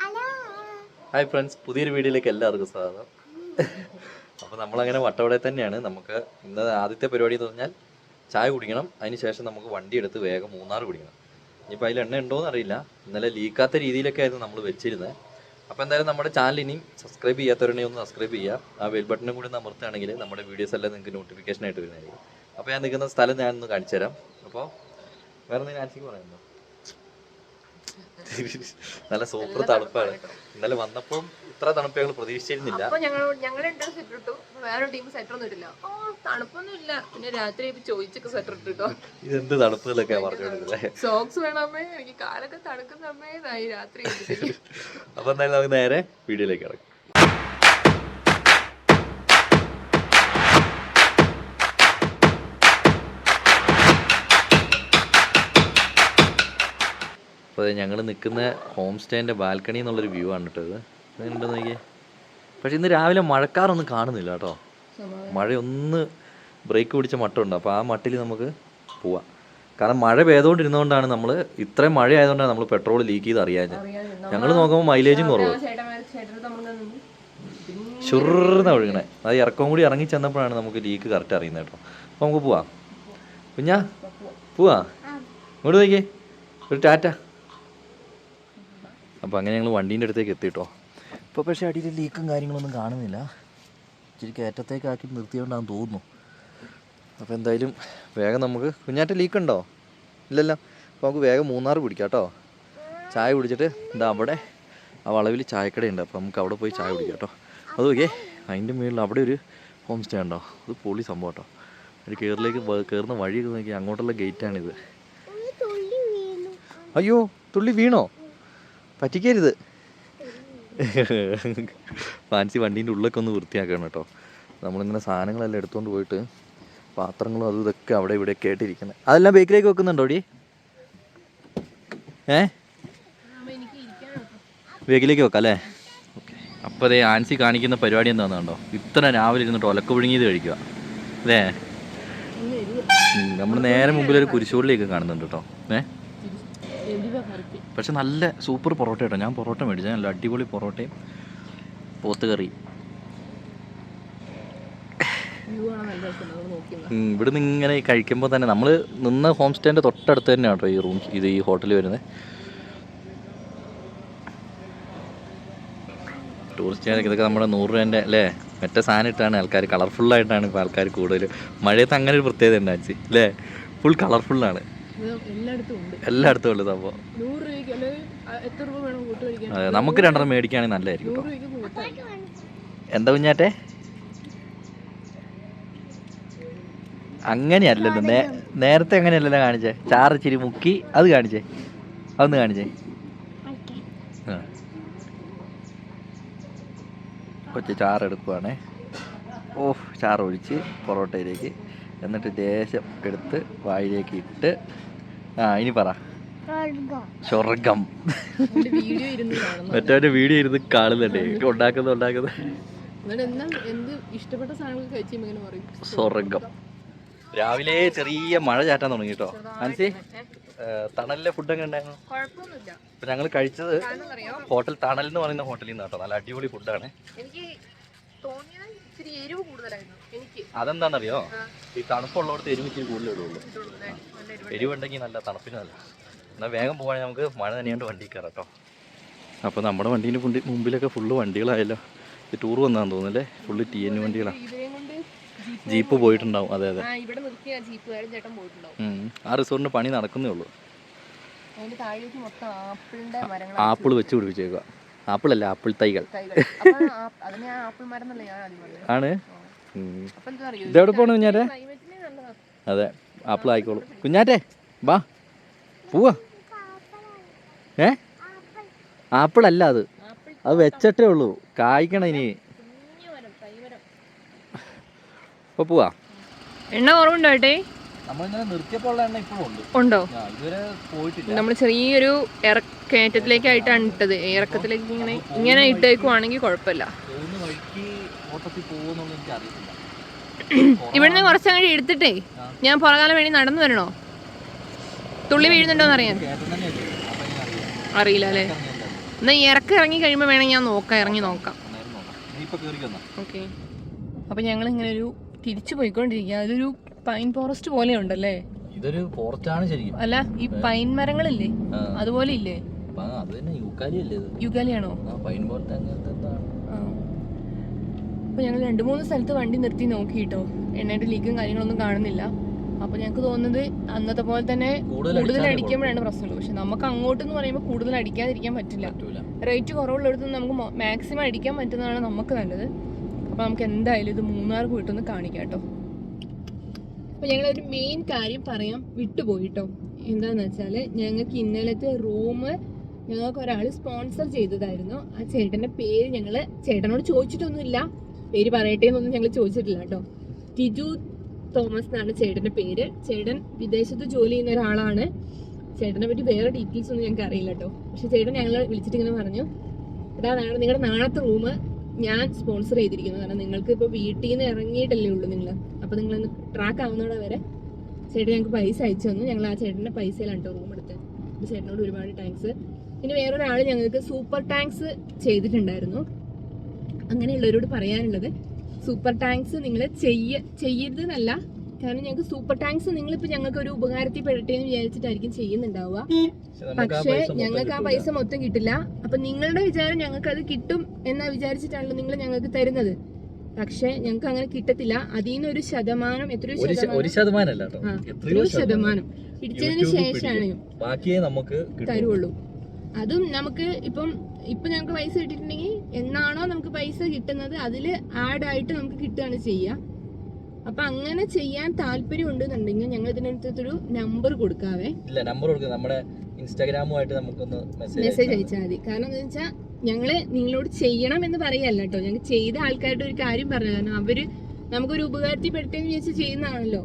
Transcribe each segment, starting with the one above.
Hi friends, പുതിയൊരു വീഡിയോയിലേക്ക് എല്ലാവർക്കും സ്വാഗതം. അപ്പോൾ നമ്മളങ്ങനെ വട്ടവടയിൽ തന്നെയാണ്. നമുക്ക് ഇന്ന് ആദ്യത്തെ പരിപാടി എന്ന് പറഞ്ഞാൽ ചായ കുടിക്കണം. അതിന് ശേഷം നമുക്ക് വണ്ടി എടുത്ത് വേഗം മൂന്നാർ കുടിക്കണം. ഇനിയിപ്പോൾ അതിൽ എണ്ണ ഉണ്ടോയെന്ന് അറിയില്ല. ഇന്നലെ ലീക്കാത്ത രീതിയിലൊക്കെ ആയിരുന്നു നമ്മൾ വെച്ചിരുന്നത്. അപ്പോൾ എന്തായാലും നമ്മുടെ ചാനൽ ഇനിയും സബ്സ്ക്രൈബ് ചെയ്യാത്തവരുണ്ടെങ്കിൽ ഒന്ന് സബ്സ്ക്രൈബ് ചെയ്യുക. ആ ബെൽ ബട്ടണും കൂടി അമർത്തുകയാണെങ്കിൽ നമ്മുടെ വീഡിയോസ് എല്ലാം നിങ്ങൾക്ക് നോട്ടിഫിക്കേഷൻ ആയിട്ട് വരുന്നതായിരിക്കും. അപ്പോൾ ഞാൻ നിൽക്കുന്ന സ്ഥലം ഞാനൊന്ന് കാണിച്ചു തരാം. അപ്പോൾ വേറെ എന്തെങ്കിലും ആൻസിക്ക് പറയാനുണ്ടോ? നല്ല സൂപ്പർ തണുപ്പാണ്. ഇന്നലെ വന്നപ്പോൾ ഇത്ര തണുപ്പ് ഞങ്ങൾ പ്രതീക്ഷിച്ചിരുന്നില്ല. ഇതെന്ത് തണുപ്പുകളൊക്കെ പറഞ്ഞോണ്ടിരുന്നത്. സോക്സ് വേണമേ, എനിക്ക് കാലൊക്കെ തണുക്കുന്നമ്മേ രാത്രി. അപ്പൊ എന്തായാലും നമുക്ക് നേരെ വീഡിയോയിലേക്ക് കിടക്കും. അപ്പോൾ ഞങ്ങൾ നിൽക്കുന്ന ഹോം സ്റ്റേൻ്റെ ബാൽക്കണി എന്നുള്ളൊരു വ്യൂ ആണ് കേട്ടോ. ഇത് എങ്ങനെയുണ്ടെന്ന് നോക്കിയേ. പക്ഷേ ഇന്ന് രാവിലെ മഴക്കാറൊന്നും കാണുന്നില്ല കേട്ടോ. മഴയൊന്ന് ബ്രേക്ക് പിടിച്ച മട്ടുണ്ട്. അപ്പോൾ ആ മട്ടിൽ നമുക്ക് പോവാം. കാരണം മഴ പെയ്തുകൊണ്ടിരുന്നതുകൊണ്ടാണ് നമ്മൾ ഇത്രയും മഴ ആയതുകൊണ്ടാണ് നമ്മൾ പെട്രോൾ ലീക്ക് ചെയ്ത് അറിയാഞ്ഞത്. ഞങ്ങൾ നോക്കുമ്പോൾ മൈലേജും കുറവ്. ഷുർന്ന് ഒഴുകണേ. അത് ഇറക്കവും കൂടി ഇറങ്ങി ചെന്നപ്പോഴാണ് നമുക്ക് ലീക്ക് കറക്റ്റ് അറിയുന്നത് കേട്ടോ. അപ്പോൾ നമുക്ക് പോവാം. കുഞ്ഞാ പോവാ, ഇങ്ങോട്ട് നോക്കിയേ, ഒരു ടാറ്റ. അപ്പോൾ അങ്ങനെ ഞങ്ങൾ വണ്ടീൻ്റെ അടുത്തേക്ക് എത്തിയിട്ടോ. ഇപ്പോൾ പക്ഷേ അടിയിൽ ലീക്കും കാര്യങ്ങളൊന്നും കാണുന്നില്ല. ഇച്ചിരി കയറ്റത്തേക്കാക്കി നിർത്തിയോണ്ടാന്ന് തോന്നുന്നു. അപ്പോൾ എന്തായാലും വേഗം നമുക്ക് കുഞ്ഞാറ്റ ലീക്കുണ്ടോ? ഇല്ലല്ലോ. അപ്പോൾ നമുക്ക് വേഗം മൂന്നാർ പിടിക്കാം കേട്ടോ. ചായ കുടിച്ചിട്ട് എന്താ അവിടെ ആ വളവിൽ ചായക്കടയുണ്ട്. അപ്പോൾ നമുക്ക് അവിടെ പോയി ചായ കുടിക്കാം കേട്ടോ. അത് നോക്കിയേ, അതിൻ്റെ മുകളിൽ അവിടെ ഒരു ഹോം സ്റ്റേ ഉണ്ടോ. അത് പൊളി സംഭവം കേട്ടോ. ഒരു കയറുന്ന വഴിയൊക്കെ നോക്കി അങ്ങോട്ടുള്ള ഗേറ്റാണിത്. അയ്യോ, തുള്ളി വീണോ? പറ്റിക്കരുത്. ഫാൻസി വണ്ടീൻ്റെ ഉള്ളിലൊക്കെ ഒന്ന് വൃത്തിയാക്കണം കേട്ടോ. നമ്മളിങ്ങനെ സാധനങ്ങളെല്ലാം എടുത്തുകൊണ്ട് പോയിട്ട് പാത്രങ്ങളും അതും ഇതൊക്കെ അവിടെ ഇവിടെയൊക്കെ ആയിട്ടിരിക്കുന്നത്. അതെല്ലാം ബേക്കിലേക്ക് വെക്കുന്നുണ്ടോ ഡി? ബേക്കിലേക്ക് വെക്കാം അല്ലേ? ഓക്കെ. അപ്പോൾ അതേ ആൻസി കാണിക്കുന്ന പരിപാടി എന്താണെന്നുണ്ടോ, ഇത്ര രാവിലെ ഇരുന്നിട്ട് ഒലക്ക പുഴുങ്ങിയത് കഴിക്കുക അല്ലേ? നമ്മൾ നേരെ മുമ്പിലൊരു കുരിശുപള്ളിയൊക്കെ കാണുന്നുണ്ട് കേട്ടോ. പക്ഷെ നല്ല സൂപ്പർ പൊറോട്ട കേട്ടോ. ഞാൻ പൊറോട്ട മേടിച്ചത്, നല്ല അടിപൊളി പൊറോട്ടയും പോത്തുകറി. ഇവിടുന്ന് ഇങ്ങനെ കഴിക്കുമ്പോൾ തന്നെ നമ്മൾ നിന്ന് ഹോം സ്റ്റേൻ്റെ തൊട്ടടുത്ത് തന്നെയാണ് കേട്ടോ ഈ റൂം, ഈ ഹോട്ടൽ വരുന്നത്. ടൂറിസ്റ്റുകാരൊക്കെ ഇതൊക്കെ നമ്മുടെ 100 രൂപേൻ്റെ അല്ലേ, മറ്റേ സാധനം ഇട്ടാണ് ആൾക്കാർ, കളർഫുള്ളായിട്ടാണ് ഇപ്പോൾ ആൾക്കാർ കൂടുതൽ. മഴയത്ത് അങ്ങനെ ഒരു പ്രത്യേകത ഉണ്ടാச்சு അല്ലേ, ഫുൾ കളർഫുള്ളാണ്. എല്ലായിടത്തും ഉണ്ട് സംഭവം. അതെ, നമുക്ക് 2 മേടിക്കുകയാണെങ്കിൽ നല്ലതായിരിക്കും കേട്ടോ. എന്താ കുഞ്ഞാറ്റെ? അങ്ങനെയല്ലല്ലോ, നേരത്തെ അങ്ങനെയല്ലല്ലോ കാണിച്ചേ. ചാറിച്ചിരി മുക്കി അത് കാണിച്ചേ, അതൊന്ന് കാണിച്ചേ. കൊച്ചു ചാറെടുക്കുവാണേ. ചാറൊഴിച്ച് പൊറോട്ടയിലേക്ക്, എന്നിട്ട് ലേശം എടുത്ത് വായിലേക്ക് ഇട്ട്. ഇനി പറ. സ്വർഗം. മറ്റവന്റെ വീഡിയോ ഇരുന്ന് കാണുന്നുണ്ടേ, ഉണ്ടാക്കുന്നത് സ്വർഗം. രാവിലെ ചെറിയ മഴ ചാറ്റാൻ തുടങ്ങി കേട്ടോ. ആൻസി, തണലിലെ ഫുഡൊക്കെ ഉണ്ടായിരുന്നു. ഇപ്പൊ ഞങ്ങൾ കഴിച്ചത് ഹോട്ടൽ തണൽ എന്ന് പറയുന്ന ഹോട്ടലിൽ നിന്ന് കേട്ടോ. നല്ല അടിപൊളി ഫുഡാണ്. അതെന്താണെന്നറിയോ, ഈ തണുപ്പുള്ളവർക്ക് എരിവ് ഇച്ചിരി കൂടുതൽ ഇടുള്ളൂ. എരിവുണ്ടെങ്കിൽ നല്ല തണുപ്പിന് നല്ല. എന്നാൽ വേഗം പോകാൻ നമുക്ക് മഴ നനയാണ്ട് വണ്ടി കയറാം കേട്ടോ. അപ്പോൾ നമ്മുടെ വണ്ടീൻ്റെ മുമ്പിലൊക്കെ ഫുള്ള് വണ്ടികളായല്ലോ. ഇത് ടൂർ വന്നാന്ന് തോന്നുന്നല്ലേ, ഫുള്ള് TN വണ്ടികളാണ്. ജീപ്പ് പോയിട്ടുണ്ടാവും. അതെ അതെ, ആ റിസോർട്ടിൻ്റെ പണി നടക്കുന്നേ ഉള്ളൂ. ആപ്പിൾ വെച്ച് പിടിപ്പിച്ചേക്കുക. ആപ്പിളല്ല, ആപ്പിൾ തൈകൾ ആണ്. ഇതെവിടെ പോണു കുഞ്ഞാറ്റെ? അതെ, ആപ്പിൾ ആയിക്കോളൂ. കുഞ്ഞാറ്റെ വാ, പോവാ. ആപ്പിളല്ല, അത് വെച്ചിട്ടേ ഉള്ളൂ, കായ്ക്കണം ഇനി. അപ്പൊ പോവാ. എണ്ണ കുറവുണ്ടോ ഏട്ടേ? ഉണ്ടോ? നമ്മൾ ചെറിയൊരു കയറ്റത്തിലേക്കായിട്ടാണ് ഇട്ടത്. ഇറക്കത്തിലേക്ക് ഇങ്ങനെ ഇട്ടേക്കുവാണെങ്കിൽ കുഴപ്പമില്ല. ഇവിടുന്ന് കുറച്ചങ്ങോട്ട് എടുത്തിട്ടേ ഞാൻ പുറകാലം വേണ്ടി നടന്നു വരണോ? തുള്ളി വീഴുന്നുണ്ടോന്ന് അറിയാൻ അറിയില്ല അല്ലേ? എന്നാ ഇറങ്ങി കഴിയുമ്പോൾ വേണമെങ്കിൽ ഞാൻ ഇറങ്ങി നോക്കാം. ഓക്കെ. അപ്പം ഞങ്ങൾ ഇങ്ങനെ ഒരു തിരിച്ചു പോയിക്കൊണ്ടിരിക്കുക. അതൊരു പൈൻ ഫോറസ്റ്റ് പോലെ ഉണ്ടല്ലേ? ഇതൊരു ഫോറസ്റ്റ് ആണ് ശരിക്കും. അല്ല, ഈ പൈൻ മരങ്ങളില്ലേ അതുപോലെ ഇല്ലേ? യുഗാലിയാണോ? അപ്പൊ ഞങ്ങൾ 2-3 സ്ഥലത്ത് വണ്ടി നിർത്തി നോക്കിട്ടോ, എണ്ണയുടെ ലീക്കും കാര്യങ്ങളൊന്നും കാണുന്നില്ല. അപ്പൊ ഞങ്ങൾക്ക് തോന്നുന്നത് അന്നത്തെ പോലെ തന്നെ കൂടുതൽ അടിക്കുമ്പോഴാണ് പ്രശ്നമുള്ളൂ. പക്ഷെ നമുക്ക് അങ്ങോട്ടെന്ന് പറയുമ്പോൾ കൂടുതൽ അടിക്കാതിരിക്കാൻ പറ്റില്ല. റേറ്റ് കുറവുള്ളിടത്ത് നമുക്ക് മാക്സിമം അടിക്കാൻ പറ്റുന്നതാണ് നമുക്ക് നല്ലത്. അപ്പൊ നമുക്ക് എന്തായാലും ഇത് മൂന്നാർ പോയിട്ടൊന്ന് കാണിക്കാം കേട്ടോ. അപ്പൊ ഞങ്ങളൊരു മെയിൻ കാര്യം പറയാൻ വിട്ടുപോയിട്ടോ. എന്താന്ന് വെച്ചാല് ഞങ്ങൾക്ക് ഇന്നലത്തെ റൂം ഞങ്ങൾക്ക് ഒരാൾ സ്പോൺസർ ചെയ്തതായിരുന്നു. ആ ചേട്ടന്റെ പേര് ഞങ്ങള് ചേട്ടനോട് ചോദിച്ചിട്ടൊന്നുമില്ല, പേര് പറയട്ടെ എന്നൊന്നും ഞങ്ങൾ ചോദിച്ചിട്ടില്ല കേട്ടോ. ടിജു തോമസ് എന്നാണ് ചേട്ടന്റെ പേര്. ചേട്ടൻ വിദേശത്ത് ജോലി ചെയ്യുന്ന ഒരാളാണ്. ചേട്ടനെ പറ്റി വേറെ ഡീറ്റെയിൽസ് ഒന്നും ഞങ്ങൾക്ക് അറിയില്ല കേട്ടോ. പക്ഷെ ചേട്ടൻ ഞങ്ങളെ വിളിച്ചിട്ട് ഇങ്ങനെ പറഞ്ഞു, എടാ നിങ്ങളുടെ നാളത്തെ റൂം ഞാൻ സ്പോൺസർ ചെയ്തിരിക്കുന്നു. കാരണം നിങ്ങൾക്ക് ഇപ്പോൾ വീട്ടിൽ നിന്ന് ഇറങ്ങിയിട്ടല്ലേ ഉള്ളൂ നിങ്ങൾ, അപ്പോൾ നിങ്ങളൊന്ന് ട്രാക്ക് ആവുന്നവിടെ വരെ ചേട്ടൻ ഞങ്ങൾക്ക് പൈസ അയച്ചു തന്നു. ഞങ്ങൾ ആ ചേട്ടൻ്റെ പൈസയിലാണ് കേട്ടോ റൂം എടുത്തത്. അപ്പോൾ ചേട്ടനോട് ഒരുപാട് താങ്ക്സ്. പിന്നെ വേറൊരാൾ ഞങ്ങൾക്ക് സൂപ്പർ ടാങ്ക്സ് ചെയ്തിട്ടുണ്ടായിരുന്നു. അങ്ങനെയുള്ളവരോട് പറയാനുള്ളത്, സൂപ്പർ ടാങ്ക്സ് നിങ്ങൾ ചെയ്യരുത് എന്നല്ല. കാരണം ഞങ്ങൾക്ക് സൂപ്പർ ടാങ്ക്സ് നിങ്ങളിപ്പോൾ ഞങ്ങൾക്ക് ഒരു ഉപകാരത്തിൽ പെടട്ടെ എന്ന് വിചാരിച്ചിട്ടായിരിക്കും ചെയ്യുന്നുണ്ടാവുക. പക്ഷേ ഞങ്ങൾക്ക് ആ പൈസ മൊത്തം കിട്ടില്ല. അപ്പൊ നിങ്ങളുടെ വിചാരം ഞങ്ങൾക്ക് അത് കിട്ടും എന്നാ വിചാരിച്ചിട്ടാണല്ലോ നിങ്ങൾ ഞങ്ങൾക്ക് തരുന്നത്. പക്ഷെ ഞങ്ങൾക്ക് അങ്ങനെ കിട്ടത്തില്ല. അതിൽ നിന്ന് ഒരു ശതമാനം, എത്രയോ ശതമാനം പിടിച്ചതിന് ശേഷമാണ് തരുള്ളൂ. അതും നമുക്ക് ഇപ്പൊ ഞങ്ങൾക്ക് പൈസ കിട്ടിയിട്ടുണ്ടെങ്കിൽ എന്നാണോ നമുക്ക് പൈസ കിട്ടുന്നത് അതിൽ ആഡ് ആയിട്ട് നമുക്ക് കിട്ടുകയാണ് ചെയ്യുക. അപ്പൊ അങ്ങനെ ചെയ്യാൻ താല്പര്യം ഉണ്ടെന്നുണ്ടെങ്കിൽ ഞങ്ങൾ ഇതിനടുത്തൊരു നമ്പർ കൊടുക്കാവേ. നമ്മുടെ ഇൻസ്റ്റാഗ്രാമുമായിട്ട് നമുക്കൊന്ന് മെസ്സേജ് അയച്ചാൽ മതി. കാരണം എന്താ വെച്ചാൽ ഞങ്ങള് നിങ്ങളോട് ചെയ്യണം എന്ന് പറയല്ല കേട്ടോ. ഞങ്ങൾ ചെയ്ത ആൾക്കാരുടെ ഒരു കാര്യം പറഞ്ഞു. കാരണം അവര് നമുക്കൊരു ഉപകാരത്തിൽ പെട്ടെന്ന് വിചാരിച്ച് ചെയ്യുന്നതാണല്ലോ.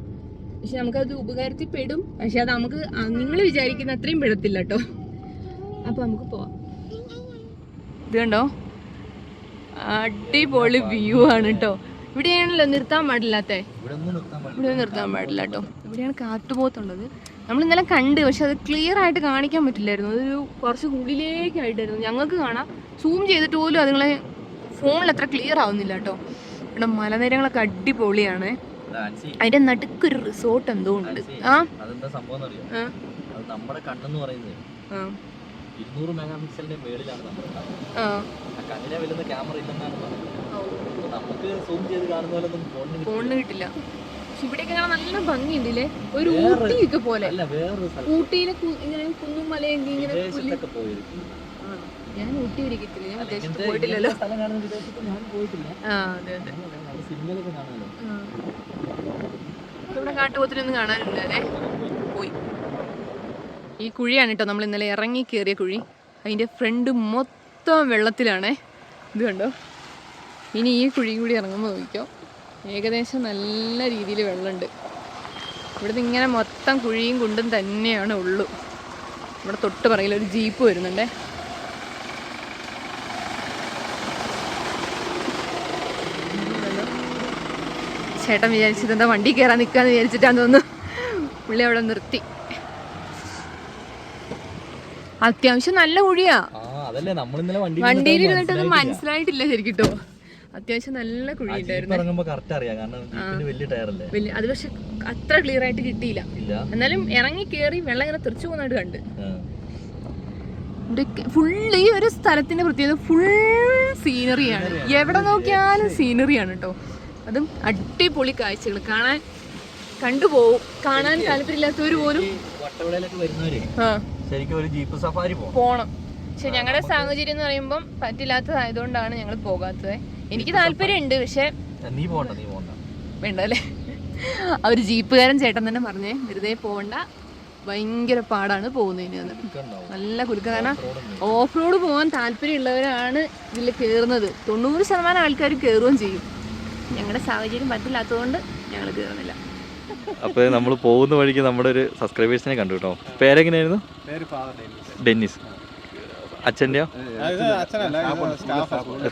പക്ഷെ നമുക്കത് ഉപകാരത്തിൽ പെടും. പക്ഷെ അത് നമുക്ക് നിങ്ങൾ വിചാരിക്കുന്ന അത്രയും പെടത്തില്ല കേട്ടോ. അപ്പൊ നമുക്ക് പോവാം. ഇത് കണ്ടോ, അടിപൊളി വ്യൂ ആണ് കേട്ടോ. ഇവിടെയാണല്ലോ നിർത്താൻ പാടില്ലാത്ത, ഇവിടെ നിർത്താൻ പാടില്ല കേട്ടോ. ഇവിടെയാണ് കാട്ടുപോത്തുള്ളത്. നമ്മൾ ഇന്നലെ കണ്ട്, പക്ഷെ അത് ക്ലിയർ ആയിട്ട് കാണിക്കാൻ പറ്റില്ലായിരുന്നു. അതൊരു കുറച്ച് ഉള്ളിലേക്കായിട്ടായിരുന്നു. ഞങ്ങൾക്ക് കാണാം, സൂം ചെയ്തിട്ട് പോലും അതുങ്ങളെ ഫോണിൽ അത്ര ക്ലിയർ ആവുന്നില്ല കേട്ടോ. ഇവിടെ മലനിരകളൊക്കെ അടിപൊളിയാണ്. അതിന്റെ നടുക്കൊരു റിസോർട്ട് എന്തോ ഉണ്ട്. നമ്മുടെ കണ്ണെന്ന് പറയുന്നത് 200 മെഗാപിക്സലിന്റെ മേളിലാണ് നമ്മുടെ കണ്ണിനെ വരുന്ന ക്യാമറ ഇല്ലെന്നാണ് പറയുന്നത്. നമുക്ക് സൂം ചെയ്ത് കാണുന്ന പോലെ ഫോണിന് കിട്ടില്ല. പക്ഷെ ഇവിടെയൊക്കെ കാണാൻ നല്ല ഭംഗിയുണ്ടല്ലേ, ഒരു ഊട്ടിയൊക്കെ പോലെ. ഊട്ടിയിലെ ഇങ്ങനെ കുന്നും മലയൊക്കെ ഇങ്ങനെ. ഞാൻ ഊട്ടി ഒരിക്കത്തില്ല, ഞാൻ വിദേശത്ത് പോയിട്ടില്ലല്ലോ. ഇവിടെ കാട്ടുപോത്തിനൊന്നും കാണാനില്ലേ, പോയി. ഈ കുഴിയാണ് കേട്ടോ നമ്മൾ ഇന്നലെ ഇറങ്ങി കയറിയ കുഴി. അതിൻ്റെ ഫ്രണ്ട് മൊത്തം വെള്ളത്തിലാണേ. ഇത് കണ്ടോ. ഇനി ഈ കുഴി കൂടി ഇറങ്ങുമ്പോൾ നോക്കിക്കോ, ഏകദേശം നല്ല രീതിയിൽ വെള്ളമുണ്ട്. ഇവിടുന്ന് ഇങ്ങനെ മൊത്തം കുഴിയും കുണ്ടും തന്നെയാണ് ഉള്ളു. ഇവിടെ തൊട്ട് പറയിലൊരു ജീപ്പ് വരുന്നുണ്ടേ. ചേട്ടൻ വിചാരിച്ചത് എന്താ വണ്ടി കയറാൻ നിൽക്കാന്ന് വിചാരിച്ചിട്ടാന്ന് തോന്നുന്നു. പുള്ളി അവിടെ നിർത്തി. അത്യാവശ്യം നല്ല കുഴിയാ. വണ്ടിയിൽ ഇരുന്നിട്ടൊന്നും മനസ്സിലായിട്ടില്ല ശരിക്കിട്ടോ. അത്യാവശ്യം നല്ല കുഴി ഉണ്ടായിരുന്നു. അത് പക്ഷെ അത്ര ക്ലിയർ ആയിട്ട് കിട്ടിയില്ല. എന്നാലും ഇറങ്ങി കയറി വെള്ളം ഇങ്ങനെ തെറിച്ചു പോകുന്നതായിട്ട് കണ്ട്. ഫുള്ള് ഈ ഒരു സ്ഥലത്തിന്റെ പ്രത്യേകത ഫുൾ സീനറിയാണ്. എവിടെ നോക്കിയാലും സീനറിയാണ് കേട്ടോ. അതും അടിപൊളി കാഴ്ചകൾ കാണാൻ കണ്ടുപോകും. കാണാൻ താല്പര്യമില്ലാത്തവര് പോലും പോണം. പക്ഷെ ഞങ്ങളുടെ സാഹചര്യം എന്ന് പറയുമ്പം പറ്റില്ലാത്തതായതുകൊണ്ടാണ് ഞങ്ങൾ പോകാത്തത്. എനിക്ക് താല്പര്യമുണ്ട്, പക്ഷെ വേണ്ട അല്ലേ. അവര് ജീപ്പുകാരൻ ചേട്ടൻ തന്നെ പറഞ്ഞേ, വെറുതെ പോകണ്ട, ഭയങ്കര പാടാണ് പോകുന്നതിന്. നല്ല കുലുക്കം. കാരണം ഓഫ് റോഡ് പോകാൻ താല്പര്യമുള്ളവരാണ് ഇതിൽ കയറുന്നത്. 90% ആൾക്കാർ കയറുകയും ചെയ്യും. ഞങ്ങളുടെ സാഹചര്യം പറ്റില്ലാത്തതുകൊണ്ട് ഞങ്ങൾ കയറുന്നില്ല. അപ്പോൾ നമ്മൾ പോകുന്ന വഴിക്ക് നമ്മുടെ ഒരു സബ്സ്ക്രൈബേഴ്സിനെ കണ്ടു കേട്ടോ. പേരെങ്ങനെയായിരുന്നു? ഡെന്നിസ്. അച്ഛൻ്റെയോ?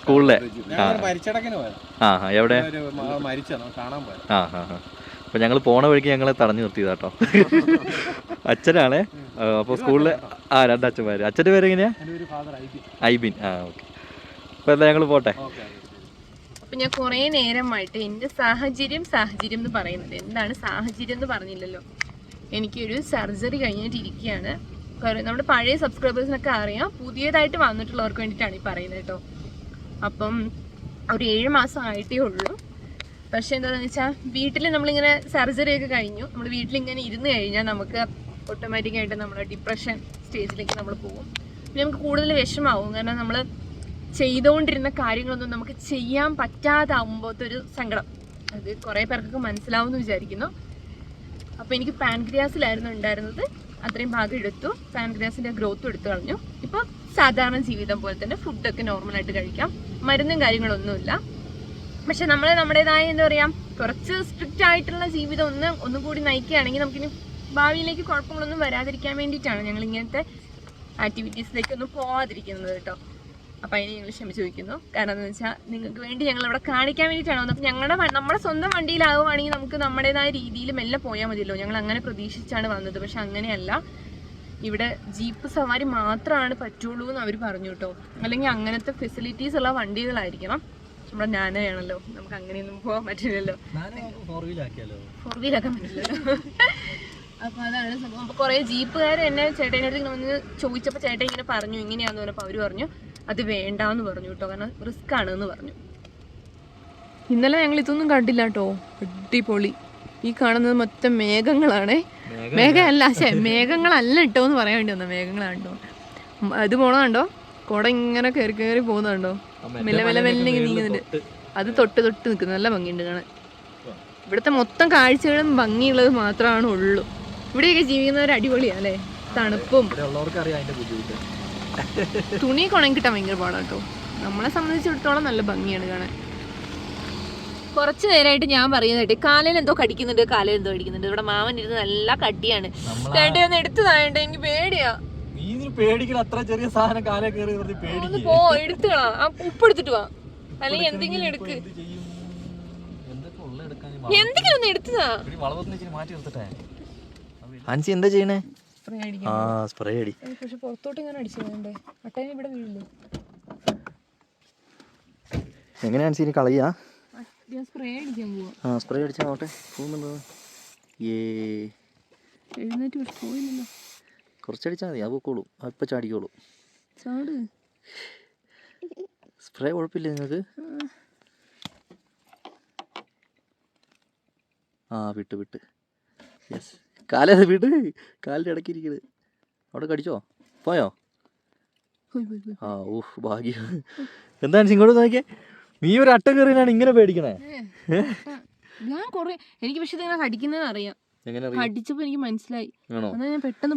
സ്കൂളിലെ. എവിടെ? അപ്പോൾ ഞങ്ങൾ പോണ വഴിക്ക് ഞങ്ങളെ തടഞ്ഞു നിർത്തിയതാട്ടോ. അച്ഛനാണേ. അപ്പോൾ സ്കൂളിൽ രണ്ടച്ഛന്മാർ. അച്ഛൻ്റെ പേര് എങ്ങനെയാ? ഐബിൻ. ഓക്കെ. അപ്പോൾ എന്താ ഞങ്ങൾ പോട്ടെ. അപ്പം ഞാൻ കുറേ നേരമായിട്ട് എൻ്റെ സാഹചര്യം എന്ന് പറയുന്നത് എന്താണ് സാഹചര്യം എന്ന് പറഞ്ഞില്ലല്ലോ. എനിക്കൊരു സർജറി കഴിഞ്ഞിട്ടിരിക്കുകയാണ്. നമ്മുടെ പഴയ സബ്സ്ക്രൈബേഴ്സിനൊക്കെ അറിയാം, പുതിയതായിട്ട് വന്നിട്ടുള്ളവർക്ക് വേണ്ടിയിട്ടാണ് ഈ പറയുന്നത് കേട്ടോ. അപ്പം ഒരു 7 മാസം ആയിട്ടേ ഉള്ളൂ. പക്ഷെ എന്താണെന്ന് വെച്ചാൽ വീട്ടിൽ നമ്മളിങ്ങനെ സർജറി ഒക്കെ കഴിഞ്ഞു, നമ്മൾ വീട്ടിലിങ്ങനെ ഇരുന്ന് കഴിഞ്ഞാൽ നമുക്ക് ഓട്ടോമാറ്റിക്കായിട്ട് നമ്മുടെ ഡിപ്രഷൻ സ്റ്റേജിലേക്ക് നമ്മൾ പോകും. പിന്നെ നമുക്ക് കൂടുതൽ വിഷമാവും. കാരണം നമ്മൾ ചെയ്തുകൊണ്ടിരുന്ന കാര്യങ്ങളൊന്നും നമുക്ക് ചെയ്യാൻ പറ്റാതാവുമ്പോഴത്തെ ഒരു സങ്കടം, അത് കുറേ പേർക്കൊക്കെ മനസ്സിലാവുമെന്ന് വിചാരിക്കുന്നു. അപ്പോൾ എനിക്ക് പാൻക്രിയാസിലായിരുന്നു ഉണ്ടായിരുന്നത്, അത്രയും ഭാഗം എടുത്തു. പാൻക്രിയാസിൻ്റെ ഗ്രോത്തും എടുത്തു കളഞ്ഞു. ഇപ്പോൾ സാധാരണ ജീവിതം പോലെ തന്നെ ഫുഡൊക്കെ നോർമലായിട്ട് കഴിക്കാം, മരുന്നും കാര്യങ്ങളൊന്നുമില്ല. പക്ഷെ നമ്മൾ നമ്മുടേതായ എന്താ പറയുക, കുറച്ച് സ്ട്രിക്റ്റ് ആയിട്ടുള്ള ജീവിതം ഒന്നും കൂടി നയിക്കുകയാണെങ്കിൽ നമുക്കിനി ഭാവിയിലേക്ക് കുഴപ്പങ്ങളൊന്നും വരാതിരിക്കാൻ വേണ്ടിയിട്ടാണ് ഞങ്ങൾ ഇങ്ങനത്തെ ആക്ടിവിറ്റീസിലേക്കൊന്നും പോവാതിരിക്കുന്നത് കേട്ടോ. അപ്പം അതിന് ഞങ്ങൾ ക്ഷമ ചോദിക്കുന്നു. കാരണം എന്താണെന്ന് വെച്ചാൽ നിങ്ങൾക്ക് വേണ്ടി ഞങ്ങൾ ഇവിടെ കാണിക്കാൻ വേണ്ടിയിട്ടാണ്. അപ്പം നമ്മുടെ സ്വന്തം വണ്ടിയിലാവുകയാണെങ്കിൽ നമുക്ക് നമ്മുടേതായ രീതിയിൽ മെല്ലെ പോയാൽ മതിയല്ലോ. ഞങ്ങൾ അങ്ങനെ പ്രതീക്ഷിച്ചാണ് വന്നത്. പക്ഷെ അങ്ങനെയല്ല, ഇവിടെ ജീപ്പ് സവാരി മാത്രമാണ് പറ്റുള്ളൂ എന്ന് അവർ പറഞ്ഞു കേട്ടോ. അല്ലെങ്കിൽ അങ്ങനത്തെ ഫെസിലിറ്റീസ് ഉള്ള വണ്ടികളായിരിക്കണം. നമ്മുടെ നാനയാണല്ലോ, നമുക്ക് അങ്ങനെയൊന്നും പോകാൻ പറ്റില്ലല്ലോ, ഫോർ വീലാക്കാൻ പറ്റില്ലല്ലോ. അപ്പോൾ അതാണ് സംഭവം. അപ്പോൾ കുറേ ജീപ്പുകാർ എന്നെ ചേട്ടൻ്റെ അടുത്ത് ഇങ്ങനെ വന്ന് ചോദിച്ചപ്പോൾ ചേട്ടൻ ഇങ്ങനെ പറഞ്ഞു ഇങ്ങനെയാന്ന് പറഞ്ഞപ്പോൾ അവർ പറഞ്ഞു അത് വേണ്ടാന്ന് പറഞ്ഞു കേട്ടോ, കാരണം റിസ്ക് ആണെന്ന് പറഞ്ഞു. ഇന്നലെ ഞങ്ങൾ ഇതൊന്നും കണ്ടില്ല കേട്ടോ, അടിപൊളി. ഈ കാണുന്നത് മൊത്തം മേഘങ്ങളാണേ. മേഘങ്ങളല്ല കേട്ടോ എന്ന് പറയാൻ വേണ്ടി വന്ന മേഘങ്ങളാണ് കേട്ടോ. ഇത് പോണതുണ്ടോ, കുട ഇങ്ങനെ കയറി കയറി പോകുന്നുണ്ടോ, മെല്ലെ മെല്ലെ മെല്ലെ ഇങ്ങനെ നീങ്ങുന്നുണ്ട്. അത് തൊട്ട് നിൽക്കുന്നത് നല്ല ഭംഗിയുണ്ട് കാണാൻ. ഇവിടുത്തെ മൊത്തം കാഴ്ചകളും ഭംഗിയുള്ളത് മാത്രമാണ് ഉള്ളൂ. ഇവിടെയൊക്കെ ജീവിക്കുന്നവർ അടിപൊളിയാ അല്ലേ, തണുപ്പും. തുണി ഉണങ്ങി കിട്ടാൻ ഭയങ്കര പാടാണ് കേട്ടോ. നമ്മളെ സംബന്ധിച്ചിടത്തോളം നല്ല ഭംഗിയാണ് കാണാൻ. കുറച്ച് നേരമായിട്ട് ഞാൻ പറയുന്നത് കാലയിൽ എന്തോ കടിക്കുന്നുണ്ട്. ഇവിടെ മാമൻ ഇരുന്ന് നല്ല കട്ടിയാണ്. ഒന്ന് എടുത്തു താഴെ, എനിക്ക് പേടിയാ. പോ എടുത്തുകളാ, ഉപ്പ് എടുത്തിട്ട് വാ, അല്ലെങ്കിൽ എന്തെങ്കിലും എടുക്ക്, എന്തെങ്കിലും ഒന്ന് എടുത്തതാ. ആൻസി എന്താ ചെയ്യണേ? സ്പ്രേ അടി. പക്ഷെ പുറത്തോട്ട് ഇങ്ങനെ അടിച്ചേ, അട്ടേനെ ഇവിടെ വീഴില്ലേ. എങ്ങനെ ആൻസി ഇനി കളയാ? സ്പ്രേ അടിക്കാൻ പോവാ. സ്പ്രേ അടിച്ചാ നോട്ടെ പോകുന്നുണ്ടോ? എഴുന്നേറ്റ് പോയില്ലല്ലോ. കുറച്ചടിച്ചാൽ മതി, അത് പൊക്കോളൂ. ഇപ്പം ചാടിക്കോളൂ. ചാട്. സ്പ്രേ കുഴപ്പമില്ല നിങ്ങൾക്ക്? വിട്ട് യെസ്. കാലത് വിട്, കാലിൻ്റെ ഇടയ്ക്ക് ഇരിക്കുന്നത്. അവിടെ കടിച്ചോ? പോയോ? ഭാഗ്യം. എന്താണ് ഇങ്ങോട്ട് നോക്കിയേ, നീ ഒരു അട്ട കയറിയാണ് ഇങ്ങനെ പേടിക്കണേ? ഞാൻ കൊറേ എനിക്ക് പക്ഷെ ഇങ്ങനെ കടിക്കുന്നതെന്ന് അറിയാം. കടിച്ചപ്പോ എനിക്ക് മനസ്സിലായി. ഞാൻ പെട്ടെന്ന്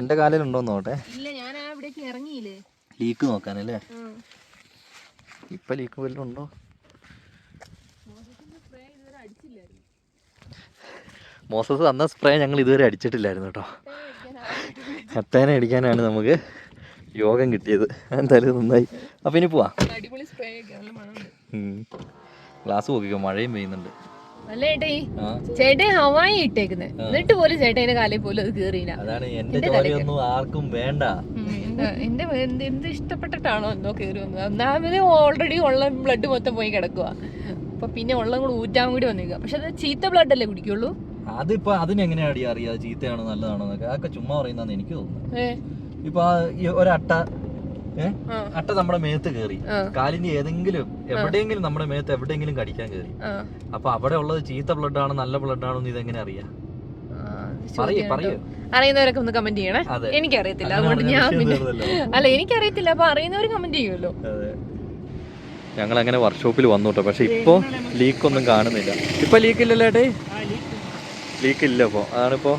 എന്റെ കാലിലുണ്ടോ നോട്ടെ. ഇല്ല, ഞാൻ അവിടേക്ക് ഇറങ്ങിയില്ലേ ലീക്ക് നോക്കാനല്ലേ. ഇപ്പൊ ലീക്ക് വല്ലതും ഉണ്ടോ? മോസസ് തന്ന സ്പ്രേ ഞങ്ങൾ ഇതുവരെ അടിച്ചിട്ടില്ലായിരുന്നു കേട്ടോ. അട്ടേനെ അടിക്കാനാണ് നമുക്ക് യോഗം കിട്ടിയത്. എന്തായാലും നന്നായി. അപ്പം ഇനി പോവാ. ഗ്ലാസ് നോക്കിക്കോ, മഴയും പെയ്യുന്നുണ്ട്. ചേട്ടൻ ഹവായി ഇട്ടേക്കുന്നത്, എന്നിട്ട് പോലും ചേട്ടന്റെ കാലിൽ പോലും അത് കേറിയില്ല. അതാണ് എന്റെ ജോലിയൊന്നും ആർക്കും വേണ്ട. എന്റെ എന്ത് ഇഷ്ടപ്പെട്ടിട്ടാണോ എന്തോ കേറി വന്നത്. ഒന്നാമത് ഓൾറെഡി ഉള്ള ബ്ലഡ് മൊത്തം പോയി കിടക്കുക. അപ്പൊ പിന്നെ ഉള്ള കൂടെ ഊറ്റാൻ കൂടി വന്നേക്കുക. പക്ഷെ അത് ചീത്ത ബ്ലഡ് അല്ലേ കുടിക്കുള്ളൂ. അതിപ്പോ അതിനെങ്ങനെയാ അറിയാ ചീത്തയാണോ നല്ലതാണോ എന്നൊക്കെ? അതൊക്കെ ചുമ്മാ പറയുന്നതെന്ന് എനിക്ക് തോന്നുന്നു. ഇപ്പൊ ഒരട്ട അട്ട നമ്മുടെ മേത്ത് കയറി, കാലിന്റെ ഏതെങ്കിലും എവിടെയെങ്കിലും നമ്മുടെ മേത്ത് എവിടെയെങ്കിലും കടിക്കാൻ കയറി. അപ്പൊ അവിടെ ഉള്ളത് ചീത്ത ബ്ലഡ് ആണോ നല്ല ബ്ലഡ് ആണോ എന്ന് ഇതെങ്ങനെ അറിയാ? പറയൂ. അറിയുന്നവരൊക്കെ ഒന്ന് കമന്റ് ചെയ്യണേ. എനിക്കറിയത്തില്ല, അതുകൊണ്ട് ഞാൻ എനിക്കറിയത്തില്ല. അപ്പൊ അറിയുന്നവർ കമന്റ് ചെയ്യുമല്ലോ. ഞങ്ങൾ അങ്ങനെ വർക്ക്ഷോപ്പിൽ വന്നു കേട്ടോ. പക്ഷെ ഇപ്പൊ ലീക്കൊന്നും കാണുന്നില്ല. ഇപ്പൊ ലീക്കില്ലല്ലോ ഏട്ടേ, ലീക്കില്ല. ഇപ്പോൾ അതാണിപ്പോൾ.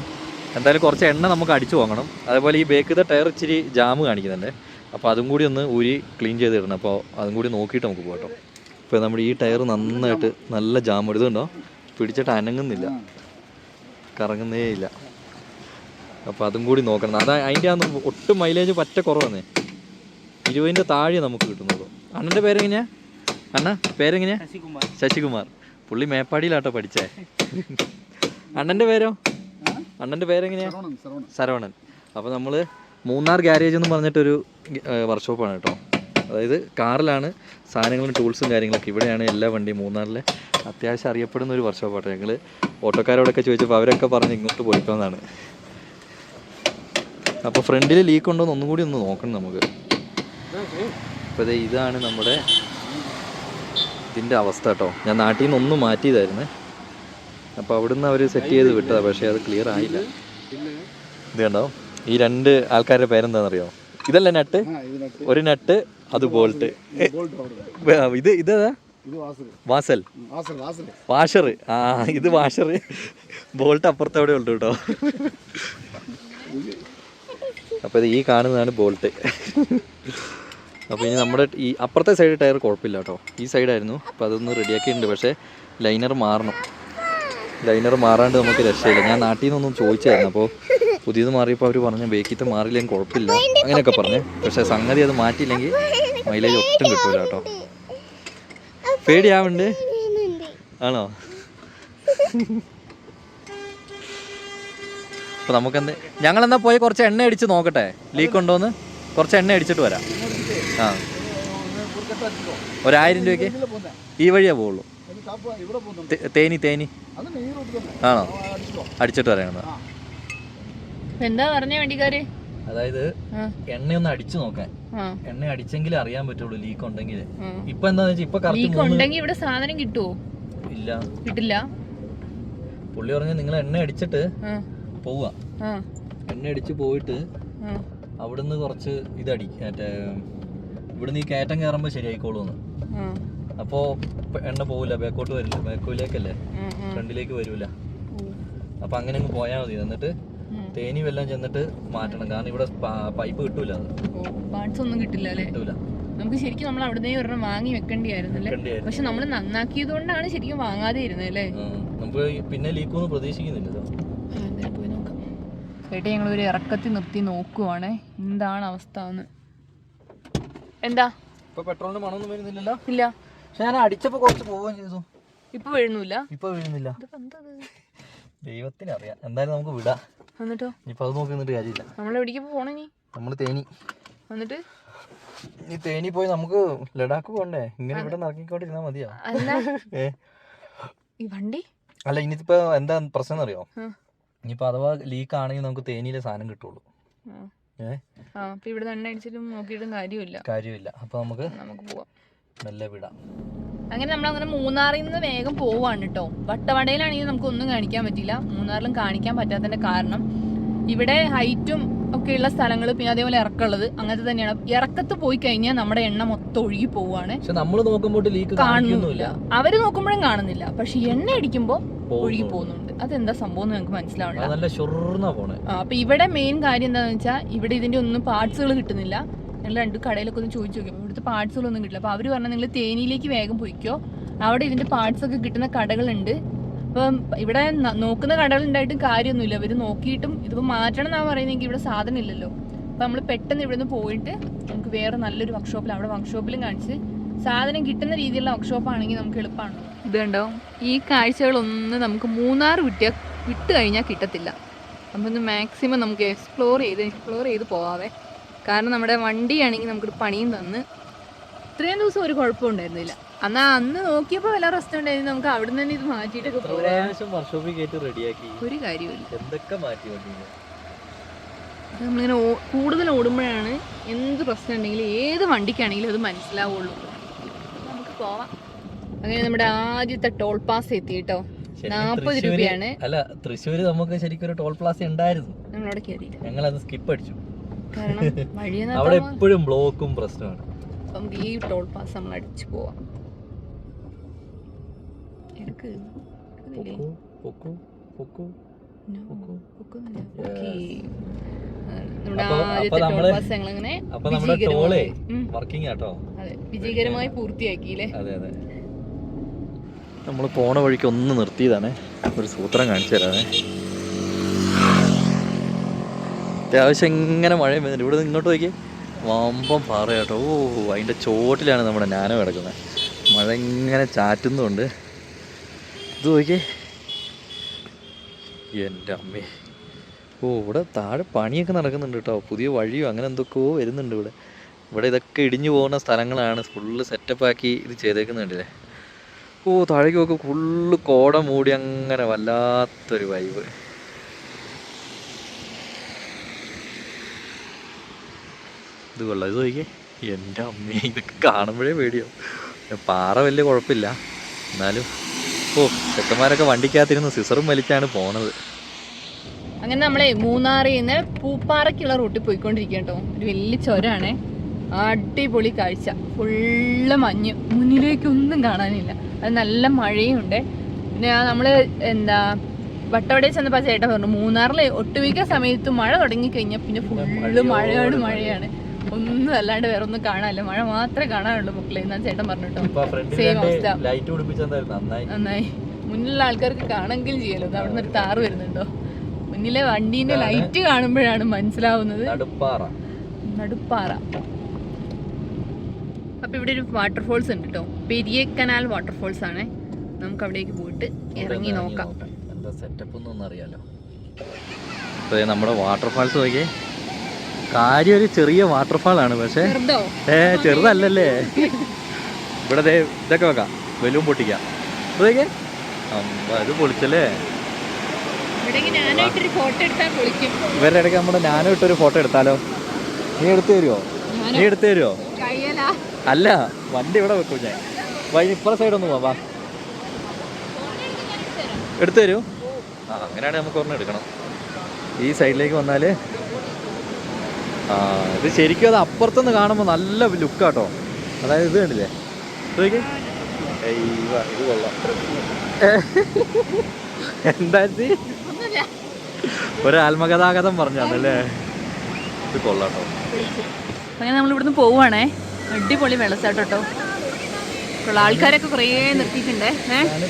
എന്തായാലും കുറച്ച് എണ്ണ നമുക്ക് അടിച്ചു വാങ്ങണം. അതേപോലെ ഈ ബേക്കിലത്തെ ടയർ ഇച്ചിരി ജാമ് കാണിക്കുന്നുണ്ട്. അപ്പോൾ അതും കൂടി ഒന്ന് ഊരി ക്ലീൻ ചെയ്ത് തരണം. അപ്പോൾ അതും കൂടി നോക്കിയിട്ട് നമുക്ക് പോകട്ടോ. ഇപ്പോൾ നമ്മുടെ ഈ ടയർ നന്നായിട്ട് നല്ല ജാം എടുത്തുണ്ടോ, പിടിച്ചിട്ട് അനങ്ങുന്നില്ല, കറങ്ങുന്നേ ഇല്ല. അപ്പോൾ അതും കൂടി നോക്കണം. അതിൻ്റെ ആ ഒട്ടും മൈലേജ് പറ്റ കുറവാണ്. 20ൻ്റെ താഴെ നമുക്ക് കിട്ടുന്നുള്ളൂ. അണ്ണൻ്റെ പേരെങ്ങനെയാ? അണ്ണ പേരെങ്ങനെയാ? ശശികുമാർ. പുള്ളി മേപ്പാടിയിലാട്ടോ പഠിച്ചേ. അണ്ണൻ്റെ പേരോ? അണ്ണൻ്റെ പേരെങ്ങനെയാ? ശരവണൻ. അപ്പോൾ നമ്മൾ മൂന്നാർ ഗ്യാരേജ് എന്ന് പറഞ്ഞിട്ടൊരു വർക്ക്ഷോപ്പാണ് കേട്ടോ. അതായത് കാറിലാണ് സാധനങ്ങളും ടൂൾസും കാര്യങ്ങളൊക്കെ. ഇവിടെയാണ് എല്ലാ വണ്ടിയും. മൂന്നാറിലെ അത്യാവശ്യം അറിയപ്പെടുന്ന ഒരു വർക്ക്ഷോപ്പാട്ടോ. ഞങ്ങൾ ഓട്ടോക്കാരോടൊക്കെ ചോദിച്ചപ്പോൾ അവരൊക്കെ പറഞ്ഞ് ഇങ്ങോട്ട് പോയിക്കോന്നാണ്. അപ്പോൾ ഫ്രണ്ടിൽ ലീക്ക് ഉണ്ടോ എന്ന് ഒന്നും കൂടി ഒന്ന് നോക്കണം നമുക്ക്. അപ്പോൾ ഇതാണ് നമ്മുടെ ഇതിൻ്റെ അവസ്ഥ കേട്ടോ. ഞാൻ നാട്ടിൽ നിന്ന് ഒന്ന് മാറ്റിയതായിരുന്നു. അപ്പോൾ അവിടുന്ന് അവർ സെറ്റ് ചെയ്ത് വിട്ടതാണ്, പക്ഷേ അത് ക്ലിയർ ആയില്ല. ഇത് കണ്ടോ, ഈ രണ്ട് ആൾക്കാരുടെ പേരെന്താണെന്നറിയോ? ഇതല്ല നട്ട്, ഒരു നട്ട്, അത് ബോൾട്ട്. ഇതേതാ? വാസൽ, വാഷർ. ആ, ഇത് വാഷർ. ബോൾട്ട് അപ്പുറത്ത് അവിടെ ഉണ്ട് കേട്ടോ. അപ്പോൾ ഇത് ഈ കാണുന്നതാണ് ബോൾട്ട്. അപ്പോൾ ഇനി നമ്മുടെ ഈ അപ്പുറത്തെ സൈഡ് ടയർ കുഴപ്പമില്ല കേട്ടോ. ഈ സൈഡായിരുന്നു. അപ്പോൾ അതൊന്ന് റെഡിയാക്കിയിട്ടുണ്ട്. പക്ഷേ ലൈനർ മാറണം. ലൈനർ മാറാണ്ട് നമുക്ക് രക്ഷയില്ല. ഞാൻ നാട്ടിൽ നിന്നൊന്നും ചോദിച്ചായിരുന്നു. അപ്പോൾ പുതിയത് മാറിയപ്പോൾ അവർ പറഞ്ഞു ബേക്കിത്തെ മാറിയില്ലെങ്കിൽ കുഴപ്പമില്ല അങ്ങനെയൊക്കെ പറഞ്ഞു. പക്ഷേ സംഗതി അത് മാറ്റിയില്ലെങ്കിൽ മൈലേജ് ഒട്ടും കിട്ടൂല കേട്ടോ. പേടിയാവുണ്ട് ആണോ? അപ്പോൾ നമുക്കെന്ത്, ഞങ്ങളെന്നാൽ പോയി കുറച്ച് എണ്ണ അടിച്ച് നോക്കട്ടെ ലീക്ക് ഉണ്ടോയെന്ന്. കുറച്ച് എണ്ണ അടിച്ചിട്ട് വരാം. ആ, 1000 രൂപയ്ക്ക് ഈ വഴിയേ പോവുള്ളൂ. തേനി ആണോ? അടിച്ചിട്ട് വരാമെന്ന്. എന്താ പറഞ്ഞ വണ്ടിക്കാര്? അതായത് എണ്ണയൊന്ന് അടിച്ചു നോക്കാൻ. എണ്ണ അടിച്ചെങ്കിലേ അറിയാൻ പറ്റുള്ളൂ ലീക്ക് ഉണ്ടെങ്കിൽ. ഇപ്പൊ എന്താന്ന് വെച്ചാൽ ഇപ്പൊ ലീക്ക് ഉണ്ടെങ്കിൽ ഇവിടെ സാധനം കിട്ടുമോ? ഇല്ല, കിട്ടില്ല. പുള്ളി പറഞ്ഞ നിങ്ങൾ എണ്ണ അടിച്ചിട്ട് പോവുക. എണ്ണ അടിച്ച് പോയിട്ട് അവിടുന്ന് കുറച്ച് ഇതടി മറ്റേ ഇവിടുന്ന് ഈ കയറ്റം കയറുമ്പോൾ ശരിയായിക്കോളൂന്ന്. അപ്പോ എണ്ണ പോവില്ല, ബാക്കോട്ട് വരില്ല, ബാക്കോയിലേക്കല്ലേ, ഫ്രണ്ടിലേക്ക് വരൂല. അപ്പൊ അങ്ങനെ അങ്ങ് പോയാൽ മതി. എന്നിട്ട് തേനി വെല്ലം ചെന്നിട്ട് മാറ്റണം. കാരണം ഇവിടെ പൈപ്പ് കിട്ടൂല. പാർട്സ് ഒന്നും കിട്ടില്ല അല്ലേ? കിട്ടൂല. നമുക്ക് ശരിക്കും നമ്മൾ അവിടുന്ന് ഒരെണ്ണം വാങ്ങി വെക്കേണ്ടിയായിരുന്നല്ലേ? പക്ഷെ നമ്മൾ നന്നാക്കിയത് കൊണ്ടാണ് ശരിക്കും വാങ്ങാതെ ഇരുന്നത് അല്ലേ? നമുക്ക് പിന്നെ ലീക്കൊന്നും പ്രതീക്ഷിക്കുന്നില്ലല്ലോ. പോയി നോക്കാം. ചേട്ടാ ഞങ്ങളൊരു ഇറക്കത്തിൽ നിർത്തി നോക്കുവാണേ എന്താണ് അവസ്ഥ എന്ന്. എന്താ ഇപ്പൊ പെട്രോളിന് മണമൊന്നും വരുന്നില്ലല്ലോ? ഇല്ല. പക്ഷെ ഞാൻ അടിച്ചപ്പോ കുറച്ച് പോവുകയും ചെയ്തു. ഇപ്പൊ വീഴുന്നില്ല. ഇപ്പൊ വീഴുന്നില്ല. ദൈവത്തിനറിയാം. എന്തായാലും നമുക്ക് വിടാം. എന്നിട്ടോ ഇപ്പൊ അത് നോക്കി നിന്നിട്ട് കാര്യമില്ല. നമ്മളെവിടേക്ക് പോണേ? നമ്മള് തേനി. എന്നിട്ട് ഈ തേനി പോയി നമുക്ക് ലഡാക്ക് പോകണ്ടേ? ഇങ്ങനെ ഇവിടെ നടക്കിക്കൊണ്ടിരുന്നാ മതിയാ? ഈ വണ്ടി അല്ല, ഇനിയിപ്പോ എന്താ പ്രശ്നം എന്നറിയോ? ഇനിയിപ്പോ അഥവാ ലീക്ക് ആണെങ്കിൽ നമുക്ക് തേനിയിലെ സാധനം കിട്ടുള്ളൂ. ഇവിടെ എണ്ണ അടിച്ചിട്ടും നോക്കിയിട്ടും കാര്യമില്ല. അപ്പൊ നമുക്ക് പോവാം, നല്ല വിടാം. അങ്ങനെ നമ്മളങ്ങനെ മൂന്നാറിൽ നിന്ന് വേഗം പോവാണ് കേട്ടോ. വട്ടവടയിലാണെങ്കിൽ നമുക്കൊന്നും കാണിക്കാൻ പറ്റില്ല. മൂന്നാറിലും കാണിക്കാൻ പറ്റാത്തതിന്റെ കാരണം ഇവിടെ ഹൈറ്റും ഒക്കെയുള്ള സ്ഥലങ്ങൾ, പിന്നെ അതേപോലെ ഇറക്കമുള്ളത് അങ്ങനത്തെ തന്നെയാണ്. ഇറക്കത്ത് പോയി കഴിഞ്ഞാൽ നമ്മുടെ എണ്ണ മൊത്തം ഒഴുകി പോവാണ്. കാണുന്നില്ല, അവര് നോക്കുമ്പോഴും കാണുന്നില്ല. പക്ഷെ എണ്ണ അടിക്കുമ്പോ ഒഴുകി പോകുന്നുണ്ട്. അതെന്താ സംഭവം എന്ന് ഞങ്ങൾക്ക് മനസ്സിലാവണം. അപ്പൊ ഇവിടെ മെയിൻ കാര്യം എന്താണെന്ന് വെച്ചാൽ ഇവിടെ ഇതിന്റെ ഒന്നും പാർട്സുകൾ കിട്ടുന്നില്ല. ഞങ്ങൾ 2 കടയിലൊക്കെ ഒന്ന് ചോദിച്ചു നോക്കി, ഇവിടുത്തെ പാർട്സുകളൊന്നും കിട്ടില്ല. അപ്പോൾ അവർ പറഞ്ഞാൽ നിങ്ങൾ തേനിയിലേക്ക് വേഗം പോയിക്കോ, അവിടെ ഇതിൻ്റെ പാർട്സ് ഒക്കെ കിട്ടുന്ന കടകളുണ്ട്. അപ്പം ഇവിടെ നോക്കുന്ന കടകളുണ്ടായിട്ടും കാര്യമൊന്നുമില്ല. അവർ നോക്കിയിട്ടും ഇതിപ്പോൾ മാറ്റണം എന്നാണ് പറയുന്നതെങ്കിൽ ഇവിടെ സാധനം ഇല്ലല്ലോ. അപ്പം നമ്മൾ പെട്ടെന്ന് ഇവിടെ നിന്ന് പോയിട്ട് നമുക്ക് വേറെ നല്ലൊരു വർക്ക്ഷോപ്പിൽ, അവിടെ വർക്ക്ഷോപ്പിലും കാണിച്ച് സാധനം കിട്ടുന്ന രീതിയിലുള്ള വർക്ക്ഷോപ്പാണെങ്കിൽ നമുക്ക് എളുപ്പമാണ്. ഇത് കണ്ടോ, ഈ കാഴ്ചകളൊന്നും നമുക്ക് മൂന്നാർ വിട്ട് കഴിഞ്ഞാൽ കിട്ടത്തില്ല. അപ്പം ഒന്ന് മാക്സിമം നമുക്ക് എക്സ്പ്ലോർ ചെയ്ത് പോവാവേ. കാരണം നമ്മുടെ വണ്ടിയാണെങ്കിൽ നമുക്കൊരു പണിയും തന്ന് ഇത്രയും ദിവസം ഒരു കുഴപ്പമുണ്ടായിരുന്നില്ല. അന്ന് നോക്കിയപ്പോൾ വല്ല പ്രശ്നം ഉണ്ടായിരുന്നു. നമുക്ക് അവിടെ നിന്ന് തന്നെ ഇത് മാറ്റിയിട്ടൊക്കെ ഒരു കാര്യമില്ല. നമ്മളിങ്ങനെ കൂടുതൽ ഓടുമ്പോഴാണ് എന്ത് പ്രശ്നം ഉണ്ടെങ്കിലും ഏത് വണ്ടിക്കാണെങ്കിലും അത് മനസ്സിലാവുള്ളൂ. നമുക്ക് പോവാം. അങ്ങനെ നമ്മുടെ ആദ്യത്തെ ടോൾ പാസ് എത്തി കേട്ടോ. 40 രൂപയാണ്. അല്ല, തൃശ്ശൂര് നമുക്ക് ശരിക്കും ഒരു ടോൾ പ്ലാസ ഉണ്ടായിരുന്നു. നമ്മളവിടെ കയറി, ഞങ്ങൾ അത് സ്കിപ്പ് അടിച്ചു. കാരണം അവിടെ എപ്പോഴും ബ്ലോക്കും പ്രശ്നമാണ്. നമുക്ക് ഈ ടോൾ പാസ് നമ്മൾ അടിച്ചു പോവാം. വിജയകരമായി പൂർത്തിയാക്കിയില്ലേ? അതെ അതെ. നമ്മൾ പോണ വഴിക്ക് ഒന്ന് നിർത്തിയതാണ്. ഒരു സൂത്രം കാണിച്ചു തരാമേ. അത്യാവശ്യം ഇങ്ങനെ മഴ വരുന്നുണ്ട്. ഇവിടെ ഇങ്ങോട്ട് നോക്കി വമ്പം പാറ കേട്ടോ. അതിൻ്റെ ചോട്ടിലാണ് നമ്മുടെ നാനോ കിടക്കുന്നത്. മഴ ഇങ്ങനെ ചാറ്റുന്നുണ്ട്. ഇത് നോക്കി, എൻ്റെ അമ്മേ, ഓ ഇവിടെ താഴെ പണിയൊക്കെ നടക്കുന്നുണ്ട് കേട്ടോ. പുതിയ വഴിയോ അങ്ങനെ എന്തൊക്കെയോ വരുന്നുണ്ട് ഇവിടെ. ഇവിടെ ഇതൊക്കെ ഇടിഞ്ഞു പോകുന്ന സ്ഥലങ്ങളാണ്. ഫുള്ള് സെറ്റപ്പാക്കി ഇത് ചെയ്തേക്കുന്നുണ്ടല്ലേ. ഓ താഴേക്ക് നോക്ക്, ഫുള്ള് കോട മൂടി അങ്ങനെ വല്ലാത്തൊരു വൈബ്. ഇത് കൊള്ളാം. ഇത് നോക്കിയേ, എൻ്റെ അമ്മേ ഇതൊക്കെ കാണുമ്പോഴേ പേടിയാവും. പാറ വലിയ കുഴപ്പമില്ല, എന്നാലും ഓ ചെക്കന്മാരൊക്കെ വണ്ടിക്കകത്തിരുന്ന് സിസറും വലിച്ചാണ് പോണത്. അങ്ങനെ നമ്മളെ മൂന്നാറിൽ നിന്ന് പൂപ്പാറയ്ക്കുള്ള റൂട്ടിൽ പോയിക്കൊണ്ടിരിക്കുക കേട്ടോ. ഒരു വലിയ ചുരമാണേ, അടിപൊളി കാഴ്ച, ഫുള്ള് മഞ്ഞ്, മുന്നിലേക്കൊന്നും കാണാനില്ല. അത് നല്ല മഴയും ഉണ്ട്. പിന്നെ നമ്മൾ വട്ടവട ചെന്നപ്പോൾ ചേട്ടൻ പറഞ്ഞു മൂന്നാറിൽ ഒട്ടുമിക്ക സമയത്ത് മഴ തുടങ്ങിക്കഴിഞ്ഞാൽ പിന്നെ ഫുള്ള് മഴയാണ്, ഒന്നും അല്ലാണ്ട് വേറെ ഒന്നും കാണാനില്ല, മഴ മാത്രമേ കാണാനുള്ളൂ മക്കളെ എന്നാ ചേട്ടൻ പറഞ്ഞു കേട്ടോ. സെയിം അവസ്ഥ. നന്നായി, മുന്നിലുള്ള ആൾക്കാർക്ക് കാണെങ്കിലും ചെയ്യാലോ. അവിടെ നിന്ന് ഒരു താറ് വരുന്നുണ്ടോ, മുന്നിലെ വണ്ടീന്റെ ലൈറ്റ് കാണുമ്പോഴാണ് മനസ്സിലാവുന്നത്. നടുപ്പാറ. അപ്പൊ ഇവിടെ ഒരു വാട്ടർഫോൾസ് ഉണ്ട് കേട്ടോ, പെരിയ കനാൽ വാട്ടർഫോൾസ് ആണ്. നമുക്ക് അവിടേക്ക് പോയിട്ട് ഇറങ്ങി നോക്കാം എന്താ സെറ്റപ്പ് ഒന്നും അറിയാലോ. നമ്മുടെ വാട്ടർഫാൾസ് നോക്കിയേ, കാര്യം ഒരു ചെറിയ വാട്ടർഫാൾ ആണ്, പക്ഷേ ചെറുതല്ലല്ലേ. ഇവിടെ ഇതൊക്കെ വെക്കാം, ബലൂൺ പൊട്ടിക്കാം. അതൊക്കെ ഇത് പൊളിച്ചല്ലേ. ഇവരുടെ ഇടയ്ക്ക് നമ്മുടെ നാനോ ഇട്ടൊരു ഫോട്ടോ എടുത്താലോ? നീ എടുത്തു തരുമോ? അല്ല, വണ്ടി ഇവിടെ വെക്കും ഞാൻ. ഇപ്പുറ സൈഡൊന്ന് പോവാ, എടുത്തു തരൂ. അങ്ങനെയാണെങ്കിൽ നമുക്ക് ഒരെണ്ണം എടുക്കണം. ഈ സൈഡിലേക്ക് വന്നാൽ ഇത് ശരിക്കും അത് അപ്പുറത്തുനിന്ന് കാണുമ്പോൾ നല്ല ലുക്കാട്ടോ. അതായത് ഇത് കണ്ടില്ലേ, ഇത് കൊള്ളാം. എന്താ ഒരു ആത്മകഥാഗതം പറഞ്ഞല്ലേ, ഇത് കൊള്ളാട്ടോ. അങ്ങനെ നമ്മളിവിടുന്ന് പോവുകയാണേ. അടിപൊളി വെള്ളച്ചാട്ടോ. ആൾക്കാരൊക്കെ കുറേ നിർത്തിയിട്ടുണ്ടേ.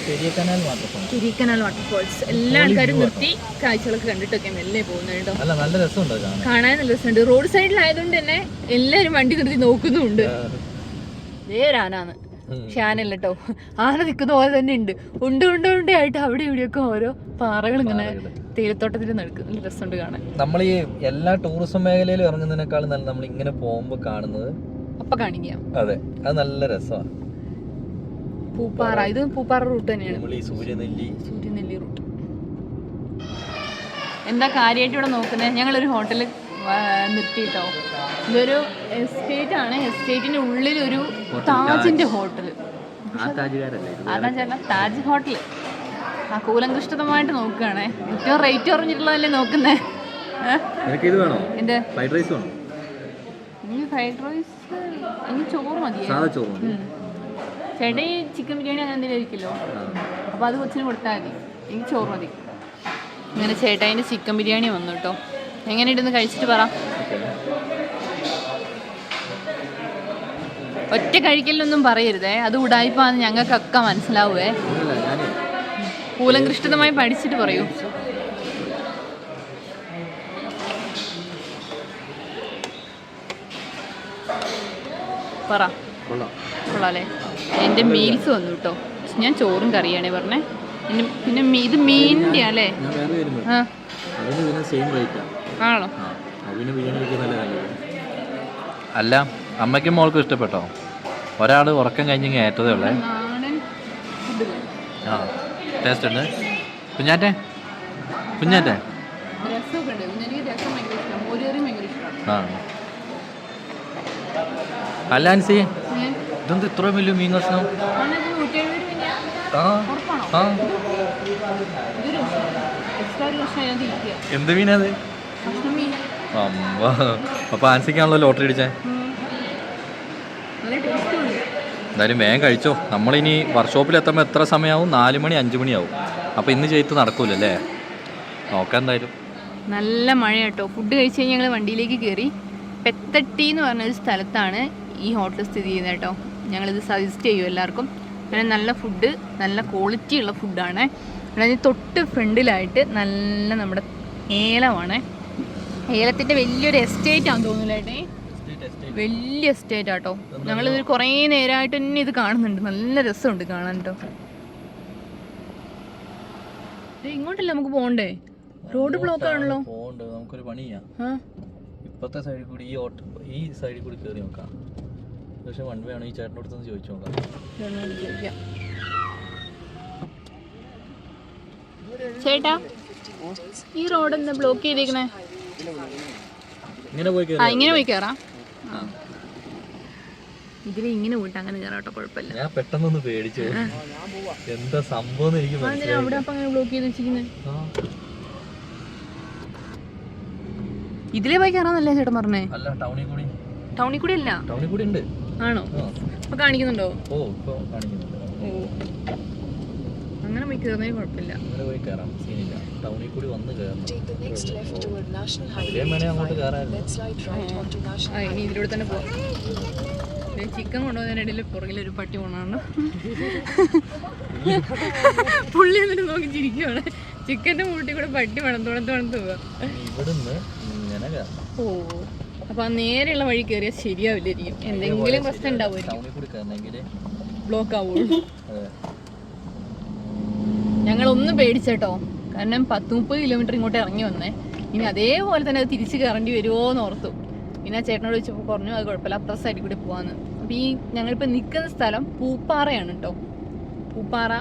പെരിയ കനാൽ വാട്ടർഫോൾസ് എല്ലാ ആൾക്കാരും നിർത്തി കാഴ്ചകളൊക്കെ കണ്ടിട്ടൊക്കെ മെല്ലെ പോകുന്നത് കേട്ടോ. കാണാൻ നല്ല രസമുണ്ട്. റോഡ് സൈഡിലായതുകൊണ്ട് തന്നെ എല്ലാവരും വണ്ടി നിർത്തി നോക്കുന്നുണ്ട്. ആനാന്ന്, പക്ഷെ ആനല്ല കേട്ടോ, ആന നിൽക്കുന്ന പോലെ തന്നെ ഉണ്ട് ആയിട്ട് അവിടെ ഇവിടെയൊക്കെ ഓരോ പാറകൾ ഇങ്ങനെ തേയിലത്തോട്ടത്തിൽ നടക്കും. നല്ല രസമുണ്ട് കാണാൻ. നമ്മൾ ഈ എല്ലാ ടൂറിസം മേഖലയിലും ഇറങ്ങുന്നതിനേക്കാളും നല്ല നമ്മൾ ഇങ്ങനെ പോകുമ്പോൾ കാണുന്നത് അപ്പൊ കാണിക്കാം. അതെ, അത് നല്ല രസമാണ്. പൂപ്പാറ, ഇത് പൂപ്പാറ റൂട്ട് തന്നെയാണ്, സൂര്യനെല്ലി റൂട്ട്. എന്താ കാര്യമായിട്ട് ഇവിടെ നോക്കുന്നത്? ഞങ്ങളൊരു ഹോട്ടലിൽ നിർത്തിയിട്ടോ. ഇതൊരു എസ്റ്റേറ്റ് ആണ്. എസ്റ്റേറ്റിന്റെ ഉള്ളിലൊരു താജിന്റെ ഹോട്ടല്. താജ് ഹോട്ടല്. ആ കൂലങ്കൃഷ്ടമായിട്ട് നോക്കുകയാണേ. ഏറ്റവും റേറ്റ് കുറഞ്ഞിട്ടുള്ളതല്ലേ നോക്കുന്നേ. എന്റെ ഫ്രൈഡ് റൈസ്, എനിക്ക് ചോറ് മതി. ചേട്ടൻ ചിക്കൻ ബിരിയാണി അങ്ങനെ എന്തെങ്കിലും ആയിരിക്കുമല്ലോ, അപ്പോൾ അത് കൊച്ചിന് കൊടുത്താൽ മതി. എനിക്ക് ചോറ് മതി. അങ്ങനെ ചേട്ടായിൻ്റെ ചിക്കൻ ബിരിയാണി വന്നു കേട്ടോ. എങ്ങനെയുണ്ടെന്ന് കഴിച്ചിട്ട് പറ. ഒറ്റ കഴിക്കലിനൊന്നും പറയരുതേ, അത് ഉടായിപ്പാന്ന് ഞങ്ങൾക്കൊക്കെ മനസ്സിലാവുവേ. കൂലങ്കൃഷ്ടമായി പഠിച്ചിട്ട് പറയൂ. പറ. കൊള്ളാല്ലേ? എൻ്റെ മീൽസ് വന്നു കേട്ടോ. ഞാൻ ചോറും കറിയാണേ പറഞ്ഞേ. പിന്നെ ഇത് മീനിൻ്റെ അല്ലേ? ആണോ? അല്ല, അമ്മയ്ക്കും മോൾക്കും ഇഷ്ടപ്പെട്ടോ? ഒരാൾ ഉറക്കം കഴിഞ്ഞ് ഏറ്റതേ ഉള്ളേ. ആ, ടേസ്റ്റ് ഉണ്ട്. കുഞ്ഞാറ്റെ ആ. അല്ല ആൻസി, ഇതെന്ത് ഇത്രയും വലിയ മീൻ കഷ്ണം? എന്ത് മീനത്? അപ്പൊ ആൻസിക്കാണല്ലോ ലോട്ടറി അടിച്ചേ. എന്തായാലും വേഗം കഴിച്ചോ. നമ്മളിനി വർക്ക്ഷോപ്പിൽ എത്തുമ്പോൾ എത്ര സമയമാവും? 4 മണി 5 മണിയാവും. അപ്പോൾ ഇന്ന് ചെയ്ത് നടക്കൂലല്ലേ? നോക്കാം എന്തായാലും. നല്ല മഴ കേട്ടോ. ഫുഡ് കഴിച്ച് കഴിഞ്ഞ് ഞങ്ങൾ വണ്ടിയിലേക്ക് കയറി. പെത്തട്ടി എന്ന് പറഞ്ഞൊരു സ്ഥലത്താണ് ഈ ഹോട്ടൽ സ്ഥിതി ചെയ്യുന്നത് കേട്ടോ. ഞങ്ങളിത് സജസ്റ്റ് ചെയ്യും എല്ലാവർക്കും. അങ്ങനെ നല്ല ഫുഡ്, നല്ല ക്വാളിറ്റി ഉള്ള ഫുഡാണ്. അതായത് തൊട്ട് ഫ്രണ്ടിലായിട്ട് നല്ല നമ്മുടെ ഏലമാണ്. ഏലത്തിൻ്റെ വലിയൊരു എസ്റ്റേറ്റ് ആണെന്ന് തോന്നുന്നില്ല ഏട്ടേ, വലിയ എസ്റ്റേറ്റ് ആട്ടോ. ഞങ്ങളിത് കുറേ നേരമായിട്ട് തന്നെ ഇത് കാണുന്നുണ്ട്. നല്ല രസമുണ്ട് കാണാൻ കേട്ടോ. ഇങ്ങോട്ടല്ലേ നമുക്ക് പോകണ്ടേ? റോഡ് ബ്ലോക്ക് ആണല്ലോ. പോകണ്ട്, നമുക്കൊരു പണി ചെയ്യാം. ഇപ്പത്തെ സൈഡിൽ കൂടി ഈ സൈഡിൽ കൂടി കയറി നോക്കാം. പക്ഷെ വൺ വേ ആണ്. ഈ ചേട്ടൻ്റെ അടുത്തൊന്ന് ചോദിച്ചു നോക്കാം. ചേട്ടാ, ഈ റോഡ് എന്താ ബ്ലോക്ക് ചെയ്തേക്കണേ? ഇങ്ങനെ പോയി ഇങ്ങനെ പോയി കയറാം. ഇതിൽ ഇങ്ങനെ പോയിട്ട് അങ്ങനെ കയറാട്ടോ, കുഴപ്പമില്ല. ഞാൻ പെട്ടെന്നൊന്ന് പേടിച്ചു, എന്താ സംഭവം എനിക്ക് മനസ്സിലായി. അവിടെ അപ്പൊ അങ്ങനെ ബ്ലോക്ക് ചെയ്ത് വെച്ചിരിക്കുന്നത്. ഇതിലേ പോയി കയറാന്നല്ലേ ചേട്ടൻ പറഞ്ഞേ? അല്ല, ടൗണിൽ കൂടി. ടൗണിൽ കൂടി അല്ല, ടൗണിൽ കൂടി ഉണ്ട്. ആണോ? അപ്പൊ കാണിക്കുന്നുണ്ടോ? ഓ, ഇപ്പൊ കാണിക്കുന്നുണ്ട്. അങ്ങനെ പോയി കയറുന്നതിന് കുഴപ്പമില്ല. അങ്ങനെ പോയി കയറാം, സീനില്ല. ടൗണിൽ കൂടി വന്ന് കയറണം. അതിലേ വേണേ അങ്ങോട്ട് കയറാമായിരുന്നു. ഇനി ഇതിലൂടെ തന്നെ പോവാം. ചിക്കൻ കൊണ്ടുപോകുന്നതിനിടയിൽ പുറകിലൊരു പട്ടി പോണാണ്. പുള്ളി എന്നിട്ട് നോക്കി ചിരിക്കുവാണ്. ചിക്കന്റെ മൂട്ടി കൂടെ പട്ടി മണത്തോണത്ത് പോവാ. ഇവിടുന്ന് ഇങ്ങനെ കയറണം. ഓ, അപ്പൊ ആ നേരെയുള്ള വഴി കയറിയാൽ ശരിയാവില്ലായിരിക്കും. എന്തെങ്കിലും പ്രശ്നം ഉണ്ടാവുമായിരിക്കും. ടൗണിൽ കൂടി കയറണമെങ്കിൽ ബ്ലോക്ക് ആവുള്ളൂ. ഞങ്ങളൊന്നും പേടിച്ചേട്ടോ, കാരണം 10-30 കിലോമീറ്റർ ഇങ്ങോട്ട് ഇറങ്ങി വന്നേ. ഇനി അതേപോലെ തന്നെ അത് തിരിച്ച് കയറേണ്ടി വരുമോ എന്ന് ഓർത്തു. പിന്നെ ആ ചേട്ടനോട് ചോദിച്ചപ്പോൾ പറഞ്ഞു അത് കുഴപ്പമില്ല, അപ്പുറ സൈഡിൽ കൂടി പോവാന്ന്. അപ്പം ഈ ഞങ്ങളിപ്പോൾ നിൽക്കുന്ന സ്ഥലം പൂപ്പാറയാണ് കേട്ടോ. പൂപ്പാറ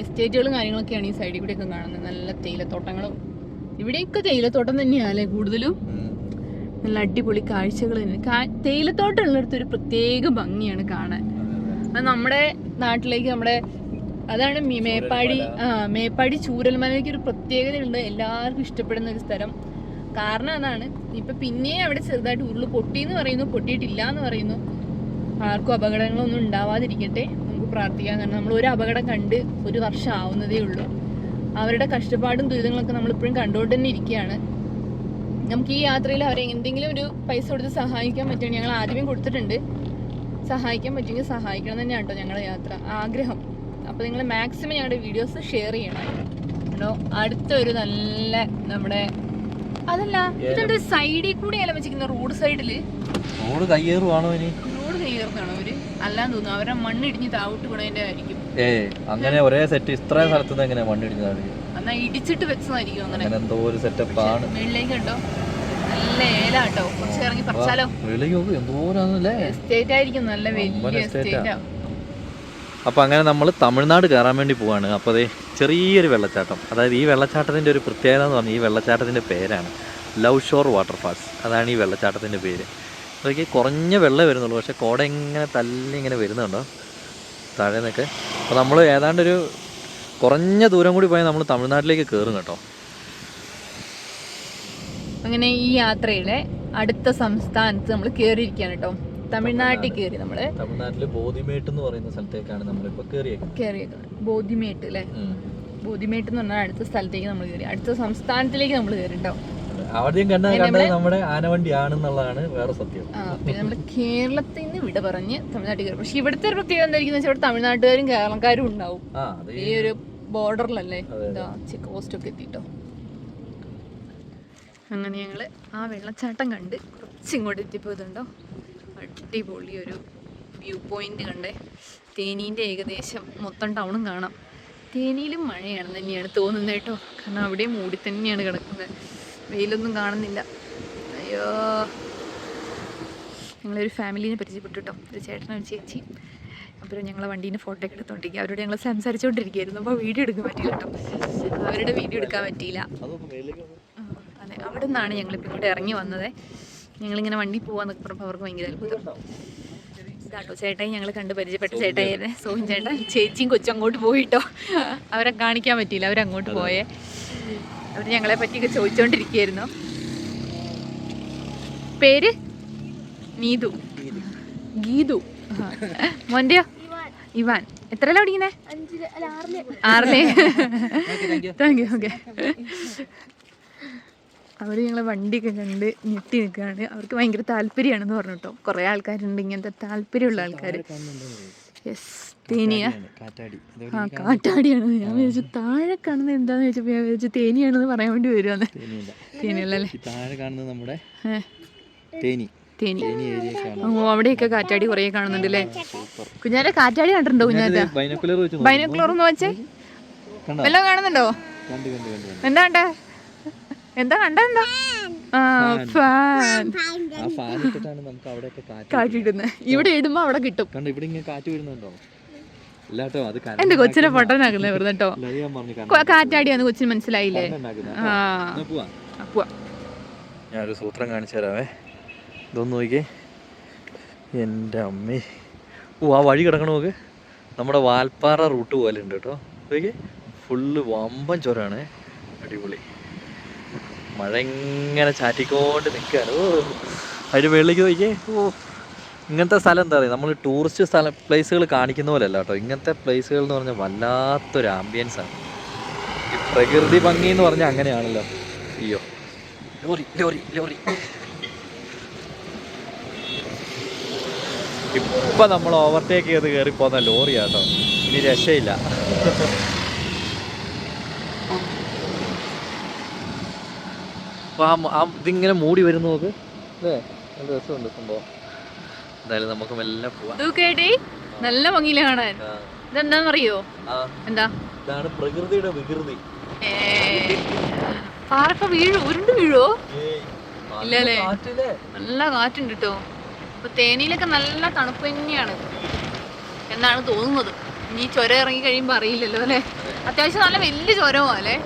എസ്റ്റേറ്റുകളും കാര്യങ്ങളൊക്കെയാണ് ഈ സൈഡിൽ കൂടെയൊക്കെ കാണുന്നത്. നല്ല തേയിലത്തോട്ടങ്ങളും. ഇവിടെയൊക്കെ തേയിലത്തോട്ടം തന്നെയാണല്ലേ കൂടുതലും. നല്ല അടിപൊളി കാഴ്ചകൾ തന്നെ. തേയിലത്തോട്ടം ഉള്ളിടത്ത് ഒരു പ്രത്യേക ഭംഗിയാണ് കാണാൻ. അത് നമ്മുടെ നാട്ടിലേക്ക് അതാണ് മേപ്പാടി ചൂരൽമലയ്ക്ക് ഒരു പ്രത്യേകതയുണ്ട്. എല്ലാവർക്കും ഇഷ്ടപ്പെടുന്ന ഒരു സ്ഥലം. കാരണം അതാണ്. ഇപ്പൊ പിന്നെയും അവിടെ ചെറുതായിട്ട് ഉരുള് പൊട്ടിയെന്ന് പറയുന്നു, പൊട്ടിയിട്ടില്ല എന്ന് പറയുന്നു. ആർക്കും അപകടങ്ങളൊന്നും ഉണ്ടാവാതിരിക്കട്ടെ, നമുക്ക് പ്രാർത്ഥിക്കാം. കാരണം നമ്മൾ ഒരു അപകടം കണ്ട് 1 വർഷം ആവുന്നതേ ഉള്ളൂ. അവരുടെ കഷ്ടപ്പാടും ദുരിതങ്ങളൊക്കെ നമ്മളിപ്പോഴും കണ്ടുകൊണ്ട് തന്നെ ഇരിക്കുകയാണ്. നമുക്ക് ഈ യാത്രയിൽ അവരെ എന്തെങ്കിലും ഒരു പൈസ കൊടുത്ത് സഹായിക്കാൻ പറ്റുമെങ്കിൽ ഞങ്ങൾ ആദ്യമേ കൊടുത്തിട്ടുണ്ട്. സഹായിക്കാൻ പറ്റുമെങ്കിൽ സഹായിക്കണം തന്നെയാണ് കേട്ടോ ഞങ്ങളുടെ യാത്ര ആഗ്രഹം. അപ്പോൾ നിങ്ങൾ മാക്സിമം ഞങ്ങളുടെ വീഡിയോസ് ഷെയർ ചെയ്യണം കേട്ടോ. അടുത്തൊരു നല്ല നമ്മുടെ അതല്ല ഇതെന്താ സൈഡിൽ കൂടെ അല്ല വെച്ചിരിക്കുന്ന റോഡ് സൈഡില്. റോഡ് കയ്യേറുവാണോ? റോഡ് കയ്യേറുന്നാണോ അവര്? അല്ലാന്ന് തോന്നുന്നു. അവരെ മണ്ണിടിഞ്ഞ് താവിട്ട് പോണതിന്റെ ആയിരിക്കും. അങ്ങനെ ഒരേ സെറ്റ് ഇത്രയും സ്ഥലത്ത് എങ്ങനെ മണ്ണിടിഞ്ഞതായിരിക്കും? എന്നാ ഇടിച്ചിട്ട് വെച്ചതായിരിക്കും. അങ്ങനെ എന്തോ ഒരു സെറ്റപ്പ് ആണ്. വെള്ളിലേക്ക് ഉണ്ടോ? നല്ല ഏലാട്ടോ. കുറച്ച് ഇറങ്ങി പറിച്ചാലോ? എസ്റ്റേറ്റ് ആയിരിക്കും, നല്ല വലിയ എസ്റ്റേറ്റാ. അപ്പോൾ അങ്ങനെ നമ്മൾ തമിഴ്നാട് കയറാൻ വേണ്ടി പോവാണ്. അപ്പോൾ അതേ ചെറിയൊരു വെള്ളച്ചാട്ടം. അതായത് ഈ വെള്ളച്ചാട്ടത്തിൻ്റെ ഒരു പ്രത്യേകത എന്ന് പറഞ്ഞാൽ ഈ വെള്ളച്ചാട്ടത്തിൻ്റെ പേരാണ് ലവ് ഷോർ വാട്ടർഫാൾസ്. അതാണ് ഈ വെള്ളച്ചാട്ടത്തിൻ്റെ പേര്. അതൊക്കെ കുറഞ്ഞ വെള്ളം വരുന്നുള്ളൂ, പക്ഷേ കോട ഇങ്ങനെ തല്ലി ഇങ്ങനെ വരുന്നുണ്ടോ താഴെ നിന്നൊക്കെ. അപ്പോൾ നമ്മൾ ഏതാണ്ടൊരു കുറഞ്ഞ ദൂരം കൂടി പോയാൽ നമ്മൾ തമിഴ്നാട്ടിലേക്ക് കയറും കേട്ടോ. അങ്ങനെ ഈ യാത്രയുടെ അടുത്ത സംസ്ഥാനത്ത് നമ്മൾ കയറിയിരിക്കുകയാണ് കേട്ടോ. തമിഴ്നാട്ടിൽ കയറി. തമിഴ്നാട്ടില് ബോധിമേട്ട് എന്ന് പറയുന്ന സ്ഥലത്തേക്കാണ് നമ്മളിപ്പോ കയറിയേക്കുന്നത്. ബോധിമേട്ട് അല്ലേ? ബോധിമേട്ട് എന്ന് പറഞ്ഞാൽ അടുത്ത സ്ഥലത്തേക്ക് നമ്മൾ കയറി. അടുത്ത സംസ്ഥാനത്തിലേക്ക് നമ്മൾ കയറി കേട്ടോ. ആദ്യം കണ്ടത് നമ്മുടെ ആനവണ്ടി ആണെന്നുള്ളതാണ് വേറെ സത്യം. പിന്നെ നമ്മുടെ കേരളത്തിൽ നിന്ന് വിട പറഞ്ഞ് തമിഴ്നാട്ടിൽ കയറി. പക്ഷെ ഇവിടുത്തെ ഒരു പ്രത്യേകത എന്തായിരിക്കും വെച്ചാൽ ഇവിടെ തമിഴ്നാട്ടുകാരും കേരളക്കാരും ഉണ്ടാവും. ഈ ഒരു ബോർഡറിലല്ലേ ചെക്ക് പോസ്റ്റ് ഒക്കെ എത്തിട്ടോ. അങ്ങനെ ഞങ്ങള് ആ വെള്ളച്ചാട്ടം കണ്ട് കുറച്ചിങ്ങോട്ട് എത്തിപ്പോയതുണ്ടോ. അടിപൊളി ഒരു വ്യൂ പോയിന്റ് കണ്ടേ. തേനീൻ്റെ ഏകദേശം മൊത്തം ടൗണും കാണാം. തേനിയിലും മഴയാണെന്ന് തന്നെയാണ് തോന്നുന്നത് കേട്ടോ. കാരണം അവിടെ മൂടി തന്നെയാണ് കിടക്കുന്നത്. വെയിലൊന്നും കാണുന്നില്ല. അയ്യോ, ഞങ്ങളൊരു ഫാമിലീനെ പരിചയപ്പെട്ടു കേട്ടോ. ഒരു ചേട്ടനും ഒരു ചേച്ചി. അപ്പോൾ ഞങ്ങളെ വണ്ടീൻ്റെ ഫോട്ടോ ഒക്കെ എടുത്തോണ്ടിരിക്കുക. അവരോട് ഞങ്ങൾ സംസാരിച്ചുകൊണ്ടിരിക്കുകയായിരുന്നു. അപ്പോൾ വീഡിയോ എടുക്കാൻ പറ്റില്ല കേട്ടോ. അവരുടെ വീഡിയോ എടുക്കാൻ പറ്റിയില്ല. അതെ, അവിടെ നിന്നാണ് ഞങ്ങളിപ്പോൾ ഇങ്ങോട്ട് ഇറങ്ങി വന്നത്. ഞങ്ങളിങ്ങനെ വണ്ടി പോകാന്നൊക്കെ പറഞ്ഞപ്പോൾ അവർക്ക് ഭയങ്കര അത്ഭുതം. ഇതാട്ടോ ചേട്ടായി, ഞങ്ങൾ കണ്ട് പരിചയപ്പെട്ട ചേട്ടായി സോഹിൻ ചേട്ടൻ. ചേച്ചിയും കൊച്ചും അങ്ങോട്ട് പോയിട്ടോ. അവരെ കാണിക്കാൻ പറ്റിയില്ല, അവരങ്ങോട്ട് പോയേ. അവർ ഞങ്ങളെ പറ്റിയൊക്കെ ചോദിച്ചുകൊണ്ടിരിക്കുകയായിരുന്നു. പേര് നീതു, ഗീതു. മോൻ്റെയോ? ഇവാൻ. എത്രയല്ല പഠിക്കുന്നേ? 6. Thank you. ഓക്കെ. അവർ ഞങ്ങളെ വണ്ടിയൊക്കെ കണ്ട് ഞെട്ടി നിൽക്കുകയാണ്. അവർക്ക് ഭയങ്കര താല്പര്യമാണെന്ന് പറഞ്ഞു കേട്ടോ. കുറേ ആൾക്കാരുണ്ട് ഇങ്ങനത്തെ താല്പര്യമുള്ള ആൾക്കാർ. യെസ്, തേനിയാ? കാറ്റാടിയാണ്. ഞാൻ വിചാരിച്ചു താഴെ കാണുന്നത് എന്താന്ന് ചോദിച്ചപ്പോൾ ഞാൻ വിചാരിച്ചു തേനിയാണെന്ന് പറയാൻ വേണ്ടി വരുവാന്ന്. തേനിയല്ലേ? തേനി. ഓ, അവിടെയൊക്കെ കാറ്റാടി കുറേ കാണുന്നുണ്ട് അല്ലേ? കുഞ്ഞാരെ കാറ്റാടി കണ്ടിട്ടുണ്ടോ? കുഞ്ഞാറ്റ ബൈനോക്കുലർ ഒന്ന് വെച്ചേ. വല്ലതും കാണുന്നുണ്ടോ? എന്താണ്ടേ? എന്താ കണ്ടെന്താ? ഫാൻ ആ ഫാൻ ഇട്ടിട്ടാണ് നമുക്ക് അവിടെയൊക്കെ കാറ്റിടുന്നത്. ഇവിടെ ഇടുമ്പോ അവിടെ കിട്ടും. കണ്ടോ ഇവിടെ ഇങ്ങനെ കാറ്റ് വരുന്നുണ്ടോ? ഇല്ലാട്ടോ അത് എന്റെ കൊച്ചിനെ പൊട്ടനാക്കുന്നത് വെറുതെ കേട്ടോ. കാറ്റാടിയാന്ന് കൊച്ചിന് മനസ്സിലായില്ലേ? ഞാനൊരു സൂത്രം കാണിച്ചു തരാവേ. ഇതൊന്ന് നോക്കിയേ എൻ്റെ അമ്മേ. ആ വഴി കിടക്കണ നോക്ക്. നമ്മുടെ വാൽപ്പാറ റൂട്ട് പോലെ ഉണ്ട് കേട്ടോ. നോക്കിയേ ഫുള്ള് വമ്പൻ ചുരമാണ്. അടിപൊളി. മഴ ഇങ്ങനെ ചാറ്റിക്കൊണ്ട് നിൽക്കുകയാണ്. അതിൻ്റെ വെള്ളിലേക്ക് നോക്കിയേ. ഇങ്ങനത്തെ സ്ഥലം എന്താ പറയുക, നമ്മൾ ടൂറിസ്റ്റ് പ്ലേസുകൾ കാണിക്കുന്ന പോലെ അല്ല കേട്ടോ. ഇങ്ങനത്തെ പ്ലേസുകൾ എന്ന് പറഞ്ഞാൽ വല്ലാത്തൊരു ആംബിയൻസാണ്. ഈ പ്രകൃതി ഭംഗി എന്ന് പറഞ്ഞാൽ അങ്ങനെയാണല്ലോ. അയ്യോ ലോറി ലോറി ലോറി. ഇപ്പം നമ്മൾ ഓവർടേക്ക് ചെയ്ത് കയറിപ്പോന്ന ലോറിയാട്ടോ. ഇനി രക്ഷയില്ല. അപ്പം ഇതിങ്ങനെ മൂടി വരുന്നു നോക്ക് അല്ലേ. നല്ല രസമുണ്ട് സംഭവം. എന്തായാലും നമുക്ക് മെല്ലെ പോവാം. നല്ല ഭംഗിയില് കാണാൻ. ഇതെന്താന്നറിയോ? എന്താ? ഇതാണ് പ്രകൃതിയുടെ വികൃതി. പാറൊക്കെ ഉരുണ്ട് വീഴോ? ഇല്ലല്ലേ, നല്ല കാറ്റുണ്ട് കേട്ടോ. അപ്പൊ തേനിയിലൊക്കെ നല്ല തണുപ്പ് തന്നെയാണ് എന്നാണ് തോന്നുന്നത്. ഇനി ചുരം ഇറങ്ങി കഴിയുമ്പോ അറിയില്ലല്ലോ അല്ലെ. അത്യാവശ്യം നല്ല വലിയ ചുരമോ അല്ലേ.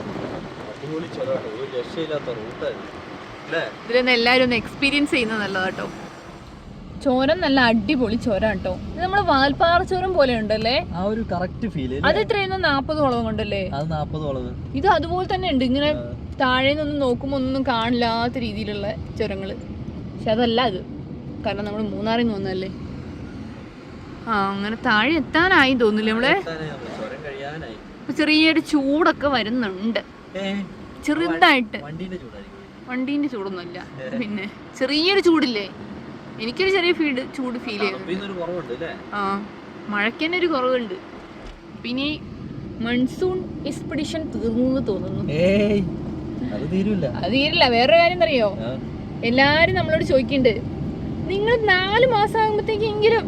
ഇതിലൊന്നും എല്ലാരും ഒന്ന് എക്സ്പീരിയൻസ് ചെയ്യുന്നത് നല്ലതാ കേട്ടോ. ചോരം നല്ല അടിപൊളി ചോരം കേട്ടോ. ഇത് നമ്മള് വാൽപ്പാറ ചോരം പോലെ ഉണ്ടല്ലേ. ആ ഒരു കറക്റ്റ് ഫീൽ. അത് എത്രയായിരുന്നു? 40 വളവ് കൊണ്ടല്ലേ. ഇത് അതുപോലെ തന്നെ ഉണ്ട്. ഇങ്ങനെ താഴെ നിന്നൊന്നും നോക്കുമ്പോ ഒന്നും കാണില്ലാത്ത രീതിയിലുള്ള ചുരങ്ങള്. പക്ഷെ അതല്ല അത്, കാരണം നമ്മള് മൂന്നാറിൽ നിന്ന് വന്നല്ലേ. അങ്ങനെ താഴെ എത്താനായി തോന്നില്ലേ നമ്മള്. ചെറിയൊരു ചൂടൊക്കെ വരുന്നുണ്ട് ചെറുതായിട്ട്. വണ്ടീന്റെ ചൂടൊന്നുമല്ല, പിന്നെ ചെറിയൊരു ചൂടില്ലേ. എനിക്കൊരു ചെറിയ ചൂട് ഫീൽ ചെയ്യുന്നു. മഴയ്ക്ക് തന്നെ ഒരു കുറവുണ്ട്. പിന്നെ മൺസൂൺ എക്സ്പെഡിഷൻ തീർന്നു തോന്നുന്നു. അത് തീരില്ല. വേറൊരു കാര്യം എന്തറിയോ, എല്ലാരും നമ്മളോട് ചോദിക്കുന്നുണ്ട് നിങ്ങൾ 4 മാസം ആകുമ്പോഴത്തേക്കെങ്കിലും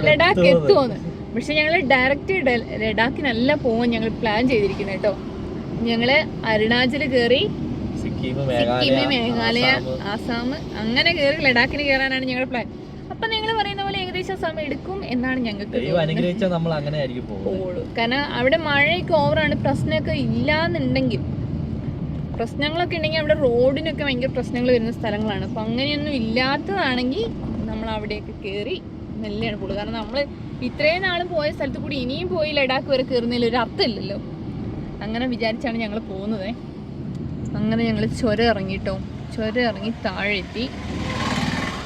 ലഡാക്ക് എത്തുമോന്ന്. പക്ഷെ ഞങ്ങള് ഡയറക്റ്റ് ലഡാക്കിനല്ല പോകാൻ ഞങ്ങൾ പ്ലാൻ ചെയ്തിരിക്കുന്നത് കേട്ടോ. ഞങ്ങള് അരുണാചല് കയറി സിക്കിം, മേഘാലയ, ആസാം അങ്ങനെ കയറി ലഡാക്കിന് കയറാനാണ് ഞങ്ങളുടെ പ്ലാൻ. അപ്പൊ നിങ്ങൾ പറയുന്ന പോലെ ഏകദേശം സമയം എടുക്കും എന്നാണ് ഞങ്ങൾക്ക് പോകുള്ളൂ. കാരണം അവിടെ മഴയൊക്കെ ഓവറാണ്. പ്രശ്നമൊക്കെ ഇല്ലാന്നുണ്ടെങ്കിൽ, പ്രശ്നങ്ങളൊക്കെ ഉണ്ടെങ്കിൽ അവിടെ റോഡിനൊക്കെ ഭയങ്കര പ്രശ്നങ്ങൾ വരുന്ന സ്ഥലങ്ങളാണ്. അപ്പൊ അങ്ങനെയൊന്നും ഇല്ലാത്തതാണെങ്കിൽ നമ്മൾ അവിടെയൊക്കെ കയറി നല്ലതാണ് പോകുള്ളൂ. കാരണം നമ്മൾ ഇത്രയും നാളും പോയ സ്ഥലത്ത് കൂടി ഇനിയും പോയി ലഡാക്ക് വരെ കയറുന്നതിൽ ഒരു അർത്ഥമില്ലല്ലോ. അങ്ങനെ വിചാരിച്ചാണ് ഞങ്ങൾ പോകുന്നത്. അങ്ങനെ ഞങ്ങൾ ചുരം ഇറങ്ങിട്ടോ. ചുരം ഇറങ്ങി താഴെ എത്തി.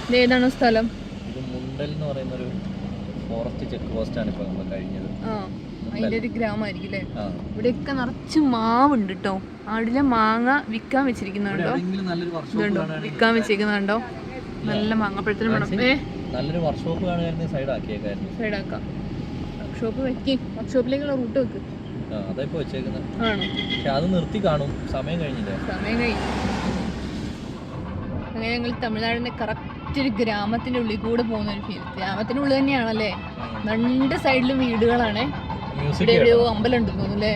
ഇത് ഏതാണോ സ്ഥലം? അതിന്റെ ഒരു ഗ്രാമമായിരിക്കും അല്ലേ. ഇവിടെയൊക്കെ നിറച്ച് മാവുണ്ട് കേട്ടോ. ആടിലെ മാങ്ങ വിൽക്കാൻ വെച്ചിരിക്കുന്നുണ്ടോ? ഇതുണ്ടോ വിൽക്കാൻ വെച്ചിരിക്കുന്നുണ്ടോ? നല്ല മാങ്ങപ്പഴത്തിന് വേണം. നല്ലൊരു വർക്ക്ഷോപ്പ് സൈഡാക്കാം. വർക്ക്ഷോപ്പ് വെക്ക്. വർക്ക്ഷോപ്പിലേക്കുള്ള റൂട്ട് വെക്ക്. സമയം കഴിഞ്ഞു. അങ്ങനെ ഞങ്ങൾ തമിഴ്നാടിന്റെ കറക്റ്റ് ഒരു ഗ്രാമത്തിന്റെ ഉള്ളിൽ കൂടെ പോകുന്ന ഒരു ഫീൽ. ഗ്രാമത്തിന്റെ ഉള്ളിൽ തന്നെയാണല്ലേ. 2 സൈഡിലും വീടുകളാണ്. ഇവിടെ എവിടെയോ അമ്പലം ഉണ്ടെന്ന് തോന്നുന്നല്ലേ.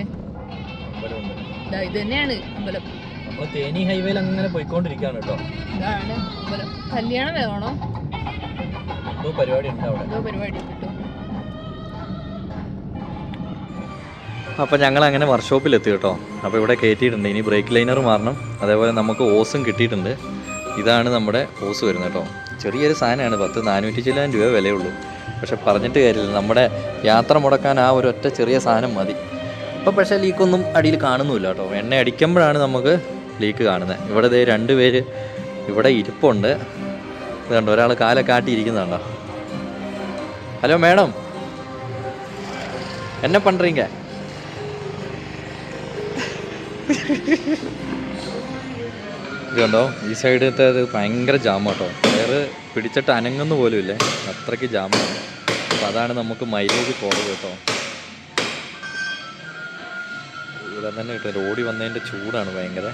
ഇത് തന്നെയാണ് അമ്പലം. തേനി ഹൈവേയിൽ അങ്ങനെ പോയിക്കൊണ്ടിരിക്കുകയാണ് കേട്ടോ. ഇതാണ് അമ്പലം. കല്യാണം വേണോ? എന്തോ പരിപാടി ഉണ്ട് അവിടെ. എന്തോ പരിപാടി ഉണ്ട് കേട്ടോ. അപ്പോൾ ഞങ്ങൾ അങ്ങനെ വർക്ക്ഷോപ്പിലെത്തി കേട്ടോ. അപ്പോൾ ഇവിടെ കയറ്റിയിട്ടുണ്ട്. ഇനി ബ്രേക്ക് ലൈനർ മാറണം. അതേപോലെ നമുക്ക് ഓസും കിട്ടിയിട്ടുണ്ട്. ഇതാണ് നമ്മുടെ ഓസ് വരുന്നത് കേട്ടോ. ചെറിയൊരു സാധനമാണ്. 400 ചില്ലാൻ രൂപ വിലയുള്ളൂ. പക്ഷെ പറഞ്ഞിട്ട് കാര്യമില്ല, നമ്മുടെ യാത്ര മുടക്കാൻ ആ ഒരു ഒറ്റ ചെറിയ സാധനം മതി. ഇപ്പോൾ പക്ഷേ ലീക്കൊന്നും അടിയിൽ കാണുന്നുമില്ല കേട്ടോ. എണ്ണ അടിക്കുമ്പോഴാണ് നമുക്ക് ലീക്ക് കാണുന്നത്. ഇവിടെ 2 പേര് ഇവിടെ ഇരിപ്പുണ്ട്. ഇത് കണ്ടോ, ഒരാൾ കാലൊക്കെ കാട്ടിയിരിക്കുന്നുണ്ടോ. ഹലോ മേഡം, എന്നെ പண்றீங்க? ഇത് കണ്ടോ, ഈ സൈഡത്തെ അത് ഭയങ്കര ജാമാട്ടോ. ടയറ് പിടിച്ചിട്ട് അനങ്ങുന്ന പോലും ഇല്ലേ, അത്രയ്ക്ക് ജാമാണ്. അപ്പോൾ അതാണ് നമുക്ക് മൈലേജ് കുറവ് കേട്ടോ. ഇവിടെ തന്നെ കിട്ടും. ഓടി വന്നതിൻ്റെ ചൂടാണ് ഭയങ്കര.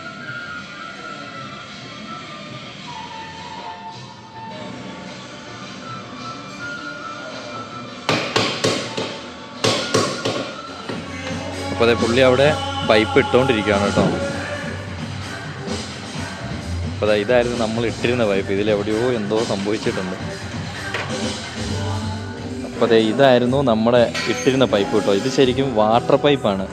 അപ്പോൾ അതെ പുള്ളി അവിടെ പൈപ്പ് ഇട്ടുകൊണ്ടിരിക്കുകയാണ് കേട്ടോ. അപ്പോൾ ഇതായിരുന്നു നമ്മൾ ഇട്ടിരുന്ന പൈപ്പ്. ഇതിലെവിടെയോ എന്തോ സംഭവിച്ചിട്ടുണ്ട്. അപ്പോൾ ഇതായിരുന്നു നമ്മുടെ ഇട്ടിരുന്ന പൈപ്പ് കേട്ടോ. ഇത് ശരിക്കും വാട്ടർ പൈപ്പാണ്,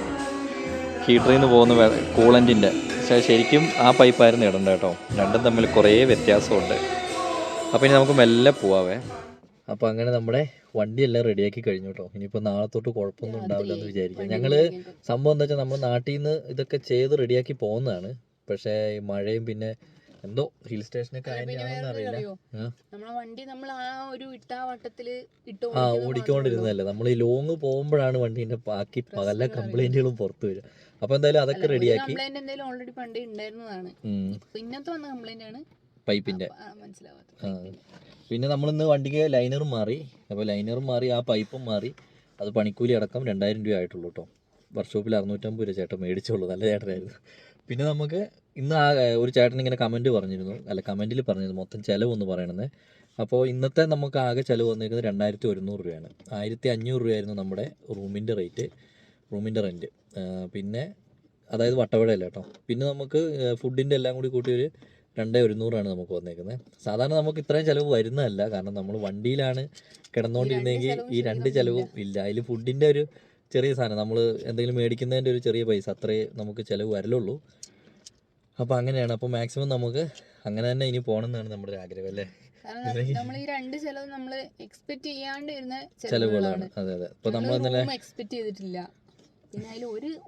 ഹീറ്ററിൽ നിന്ന് പോകുന്ന കൂളൻറ്റിൻ്റെ. പക്ഷേ ശരിക്കും ആ പൈപ്പായിരുന്നു ഇടേണ്ടത് കേട്ടോ. രണ്ടും തമ്മിൽ കുറേ വ്യത്യാസമുണ്ട്. അപ്പോൾ ഇനി നമുക്ക് മെല്ലെ പോവാവേ. അപ്പോൾ അങ്ങനെ നമ്മുടെ വണ്ടിയെല്ലാം റെഡിയാക്കി കഴിഞ്ഞു കേട്ടോ. ഇനിയിപ്പോൾ നാളെ തൊട്ട് കുഴപ്പമൊന്നും ഉണ്ടാവില്ല എന്ന് വിചാരിക്കാം. ഞങ്ങൾ സംഭവം എന്താ വെച്ചാൽ നമ്മൾ നാട്ടിൽ നിന്ന് ഇതൊക്കെ ചെയ്ത് റെഡിയാക്കി പോകുന്നതാണ്. പക്ഷേ ഈ മഴയും പിന്നെ എന്തോ ഹിൽ സ്റ്റേഷനൊക്കെ ആയെന്ന് അറിയില്ല. ഓടിക്കൊണ്ടിരുന്നതല്ലേ. നമ്മൾ ഈ ലോങ് പോകുമ്പോഴാണ് വണ്ടീൻ്റെ ബാക്കി പല കംപ്ലൈന്റുകളും പുറത്തു വരിക. അപ്പോൾ എന്തായാലും അതൊക്കെ റെഡിയാക്കി. പൈപ്പിൻ്റെ പിന്നെ നമ്മളിന്ന് വണ്ടിക്ക് ലൈനറും മാറി. അപ്പോൾ ലൈനറും മാറി, ആ പൈപ്പും മാറി. അത് പണിക്കൂലി അടക്കം 2000 രൂപ ആയിട്ടുള്ളൂ കേട്ടോ. വർക്ക്ഷോപ്പിൽ 650 രൂപ ചേട്ടൻ മേടിച്ചോളൂ. നല്ല ചേട്ടനായിരുന്നു. പിന്നെ നമുക്ക് ഇന്ന് ഒരു ചേട്ടൻ ഇങ്ങനെ കമൻറ്റിൽ പറഞ്ഞിരുന്നു മൊത്തം ചിലവൊന്ന് പറയണമെന്ന്. അപ്പോൾ ഇന്നത്തെ നമുക്ക് ആകെ ചിലവ് വന്നിരിക്കുന്നത് 2100 രൂപയാണ്. 1500 രൂപയായിരുന്നു നമ്മുടെ റൂമിൻ്റെ റെൻറ്റ്. പിന്നെ അതായത് വട്ടവടയല്ല കേട്ടോ. പിന്നെ നമുക്ക് ഫുഡിൻ്റെ എല്ലാം കൂടി കൂട്ടി ഒരു 2100 നമുക്ക് വന്നേക്കുന്നത്. സാധാരണ നമുക്ക് ഇത്രയും ചിലവ് വരുന്നതല്ല, കാരണം നമ്മൾ വണ്ടിയിലാണ് കിടന്നുകൊണ്ടിരുന്നെങ്കിൽ ഈ 2 ചിലവും ഇല്ല. അതിൽ ഫുഡിൻ്റെ ഒരു ചെറിയ സാധനം, നമ്മൾ എന്തെങ്കിലും മേടിക്കുന്നതിൻ്റെ ഒരു ചെറിയ പൈസ, അത്രേ നമുക്ക് ചിലവ് വരലുള്ളൂ. അപ്പോൾ അങ്ങനെയാണ്. അപ്പോൾ മാക്സിമം നമുക്ക് അങ്ങനെ തന്നെ ഇനി പോകണം എന്നാണ് നമ്മുടെ ഒരു ആഗ്രഹം അല്ലേ. ചിലവുകളാണ്. അതെ അതെ. അപ്പോൾ നമ്മൾ എക്സ്പെക്ട് ചെയ്തിട്ടില്ല. പിന്നെ അതിൽ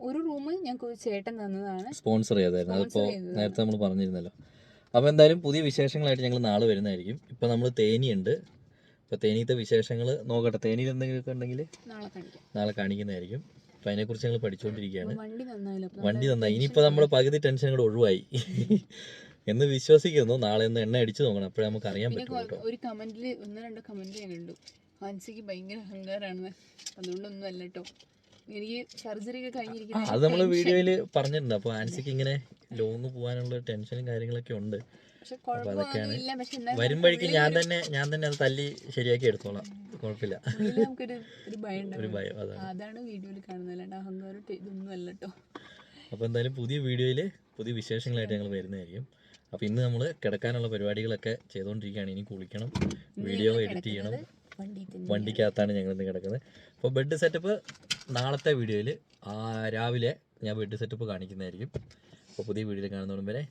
ഒരു റൂം ഞങ്ങൾക്ക് ഒരു ചേട്ടൻ തന്നതാണ്, സ്പോൺസർ ചെയ്തായിരുന്നു. അതിപ്പോൾ നേരത്തെ നമ്മൾ പറഞ്ഞിരുന്നല്ലോ. അപ്പോൾ എന്തായാലും പുതിയ വിശേഷങ്ങളായിട്ട് ഞങ്ങൾ നാളെ വരുന്നതായിരിക്കും. ഇപ്പോൾ നമ്മൾ തേനിയുണ്ട്. അപ്പോൾ തേനീത്തെ വിശേഷങ്ങൾ നോക്കട്ടെ. തേനിയിൽ എന്തെങ്കിലുമൊക്കെ ഉണ്ടെങ്കിൽ നാളെ കാണിക്കുന്നതായിരിക്കും. അപ്പോൾ അതിനെക്കുറിച്ച് ഞങ്ങൾ പഠിച്ചുകൊണ്ടിരിക്കുകയാണ്. വണ്ടി നന്നായി. ഇനിയിപ്പോൾ നമ്മുടെ പകുതി ടെൻഷൻ കൂടെ ഒഴിവായി എന്ന് വിശ്വസിക്കുന്നു. നാളെ ഒന്ന് എണ്ണ അടിച്ചു നോക്കണം, അപ്പോഴേ നമുക്ക് അറിയാൻ പറ്റും. ഒരു കമന്റിൽ 1-2 കമന്റ് ഞാൻ കണ്ടു, ഹൻസിക്ക് ഭയങ്കര അഹങ്കാരാണെന്ന്. അതുകൊണ്ടൊന്നും അല്ല കേട്ടോ, എനിക്ക് സർജറി ഒക്കെ കഴിഞ്ഞിരിക്കുന്നു. അത് നമ്മൾ വീഡിയോയിൽ പറഞ്ഞിട്ടുണ്ട്. അപ്പോൾ ആൻസിക്ക് ഇങ്ങനെ ലോങ് പോകാനുള്ള ടെൻഷനും കാര്യങ്ങളൊക്കെ ഉണ്ട്. അപ്പോൾ അതൊക്കെയാണ്. വരും വഴിക്ക് ഞാൻ തന്നെ അത് തല്ലി ശരിയാക്കി എടുത്തോളാം, കുഴപ്പമില്ല. ഒരു ഭയം അതാണ് വീഡിയോയിൽ കാണുന്നത്, അഹങ്കാരം ഇതൊന്നും അല്ല കേട്ടോ. അപ്പോൾ എന്തായാലും പുതിയ വീഡിയോയിൽ പുതിയ വിശേഷങ്ങളായിട്ട് ഞങ്ങൾ വരുന്നതായിരിക്കും. അപ്പോൾ ഇന്ന് നമ്മൾ കിടക്കാനുള്ള പരിപാടികളൊക്കെ ചെയ്തുകൊണ്ടിരിക്കുകയാണ്. ഇനി കുളിക്കണം, വീഡിയോ എഡിറ്റ് ചെയ്യണം. വണ്ടിക്കകത്താണ് ഞങ്ങൾ ഇന്ന് കിടക്കുന്നത്. അപ്പോൾ ബെഡ് സെറ്റപ്പ് നാളത്തെ വീഡിയോയിൽ രാവിലെ ഞാൻ ബെഡ് സെറ്റപ്പ് കാണിക്കുന്നതായിരിക്കും. അപ്പോൾ പുതിയ വീഡിയോയിൽ കാണുന്നതും വരെ